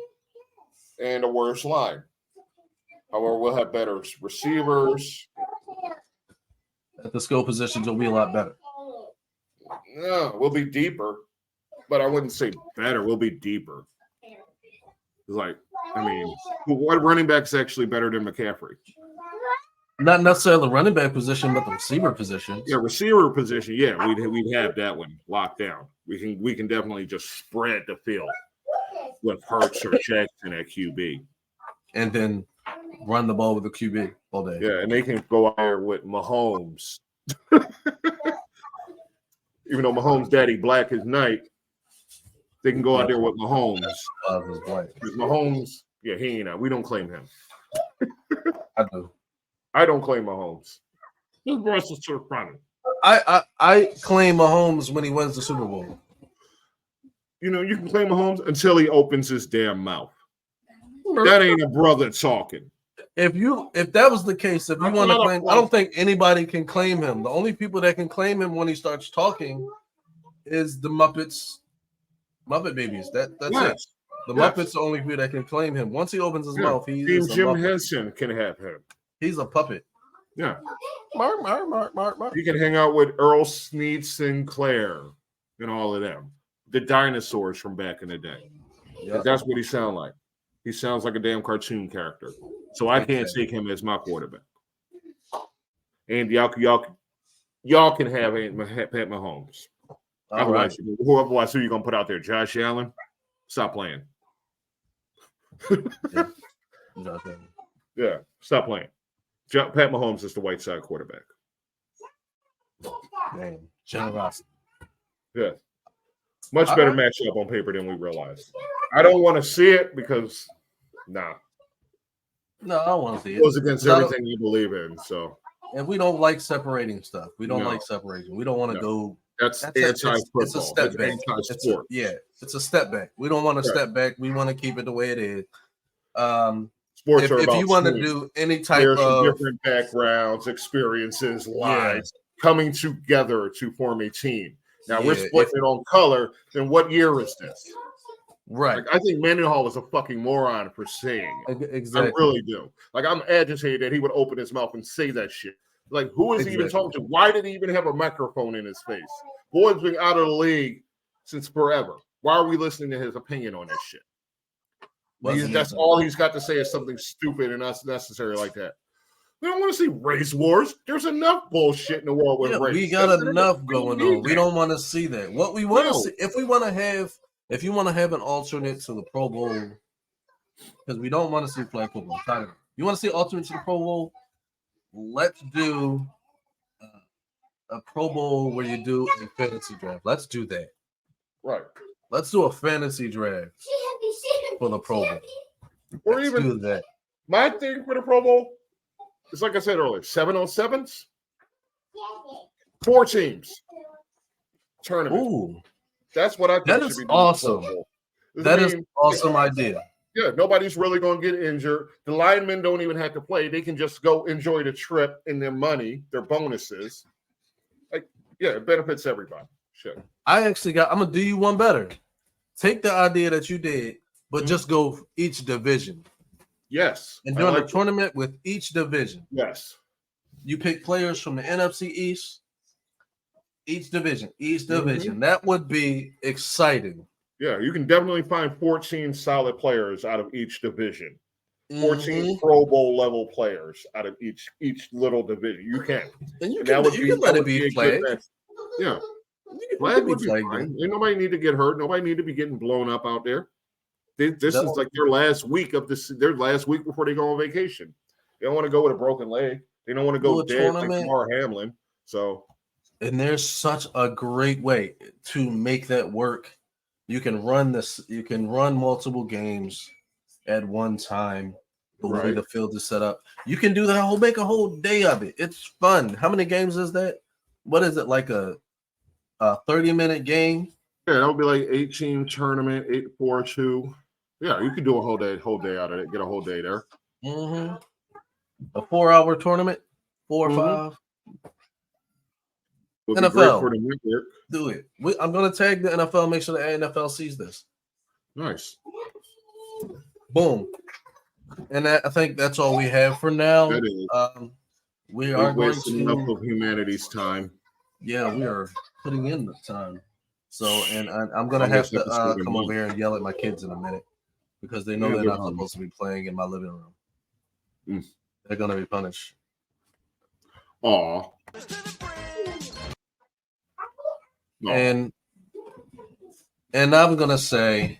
a worse line. However, we'll have better receivers. At the skill positions, will be a lot better. No, we'll be deeper, but I wouldn't say better. We'll be deeper. Like, I mean, what running back's actually better than McCaffrey? Not necessarily the running back position, but the receiver position. Yeah, receiver position. Yeah, we'd have that one locked down. We can definitely just spread the field with Hurts or Jackson at QB, and then run the ball with the QB all day. Yeah, and they can go out there with Mahomes. Even though Mahomes' daddy black as night, they can go out there with Mahomes. Because Mahomes, he ain't out. We don't claim him. I do. I don't claim Mahomes. This Russell front. I claim Mahomes when he wins the Super Bowl. You know, you can claim Mahomes until he opens his damn mouth. That ain't a brother talking. If that was the case, if you want to claim, I don't think anybody can claim him. The only people that can claim him when he starts talking is the Muppet Babies. That's it. The Muppets are the only people that can claim him. Once he opens his mouth, he is Jim Muppet. Henson can have him. He's a puppet. Yeah. Mark. You can hang out with Earl Sneed Sinclair and all of them. The dinosaurs from back in the day. Yep. That's what he sounds like. He sounds like a damn cartoon character. So I can't take him as my quarterback. And y'all can have Pat Mahomes. Otherwise, who are you gonna put out there? Josh Allen? Stop playing. Yeah, stop playing. Pat Mahomes is the white side quarterback. Damn, generosity. Yeah. Much better matchup on paper than we realized. I don't want to see it because, No, I don't want to see it. It goes against everything you believe in. So, and we don't like separating stuff. We don't like separation. We don't want to go. That's anti-football. It's a step back. Anti-sport. It's a step back. We don't want to step back. We want to keep it the way it is. Sports are about if you want to do any type players of from different backgrounds, experiences, lives coming together to form a team. Now we're splitting it on color. Then what year is this? Right. Like, I think Mendenhall was a fucking moron for saying it. Exactly. I really do. Like, I'm agitated that he would open his mouth and say that shit. Like, who is he even talking to? Why did he even have a microphone in his face? Boyd's been out of the league since forever. Why are we listening to his opinion on that shit? That's all he's got to say is something stupid and unnecessary like that. We don't want to see race wars. There's enough bullshit in the world with race. We got enough going on. We don't want to see that. What we want to see, if you want to have an alternate to the Pro Bowl, because we don't want to see flag football. You want to see alternate to the Pro Bowl? Let's do a Pro Bowl where you do a fantasy draft. Let's do that. Right. Let's do a fantasy draft for the Pro Bowl. Or Let's even do that. My thing for the Pro Bowl is, like I said earlier, 7-on-7s, 4 teams tournament. Ooh, that's what I think. That is awesome. That is an awesome idea. Yeah, nobody's really going to get injured. The linemen don't even have to play. They can just go enjoy the trip and their money, their bonuses. Like, yeah, it benefits everybody. Shit. I'm going to do you one better. Take the idea that you did, but just go each division. Yes. And during the tournament with each division. Yes. You pick players from the NFC East, each division. That would be exciting. Yeah, you can definitely find 14 solid players out of each division. 14 Pro Bowl level players out of each little division. You can. And you can let it be flagged. Yeah. Flag would be fine. Ain't nobody need to get hurt. Nobody need to be getting blown up out there. This is like their last week before they go on vacation. They don't want to go with a broken leg. They don't want to go dead like Damar Hamlin. So, and there's such a great way to make that work. You can run this. You can run multiple games at one time. The way the field is set up, you can do that. Make a whole day of it. It's fun. How many games is that? What is it, like a 30-minute game? Yeah, that would be like 18 tournament, 8-4-2. Yeah, you could do a whole day out of it. Get a whole day there. Mm-hmm. A 4-hour tournament, 4 or 5. Would NFL, for the network. Do it. I'm going to tag the NFL. Make sure the NFL sees this. Nice. Boom. And I think that's all we have for now. That is. We are going to enough of humanity's time. Yeah, we are putting in the time. So, and I'm going to have to come over here and yell at my kids in a minute because they know they're not supposed to be playing in my living room. They're going to be punished. Aw. No. And I'm going to say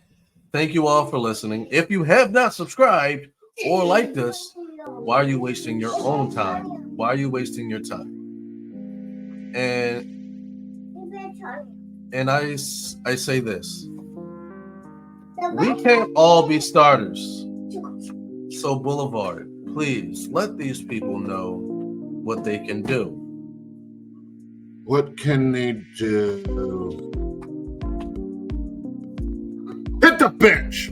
thank you all for listening. If you have not subscribed or liked us, why are you wasting your own time? Why are you wasting your time? And I say this. We can't all be starters. So Boulevard, Please let these people know what they can do. What can they do? Hit the bench.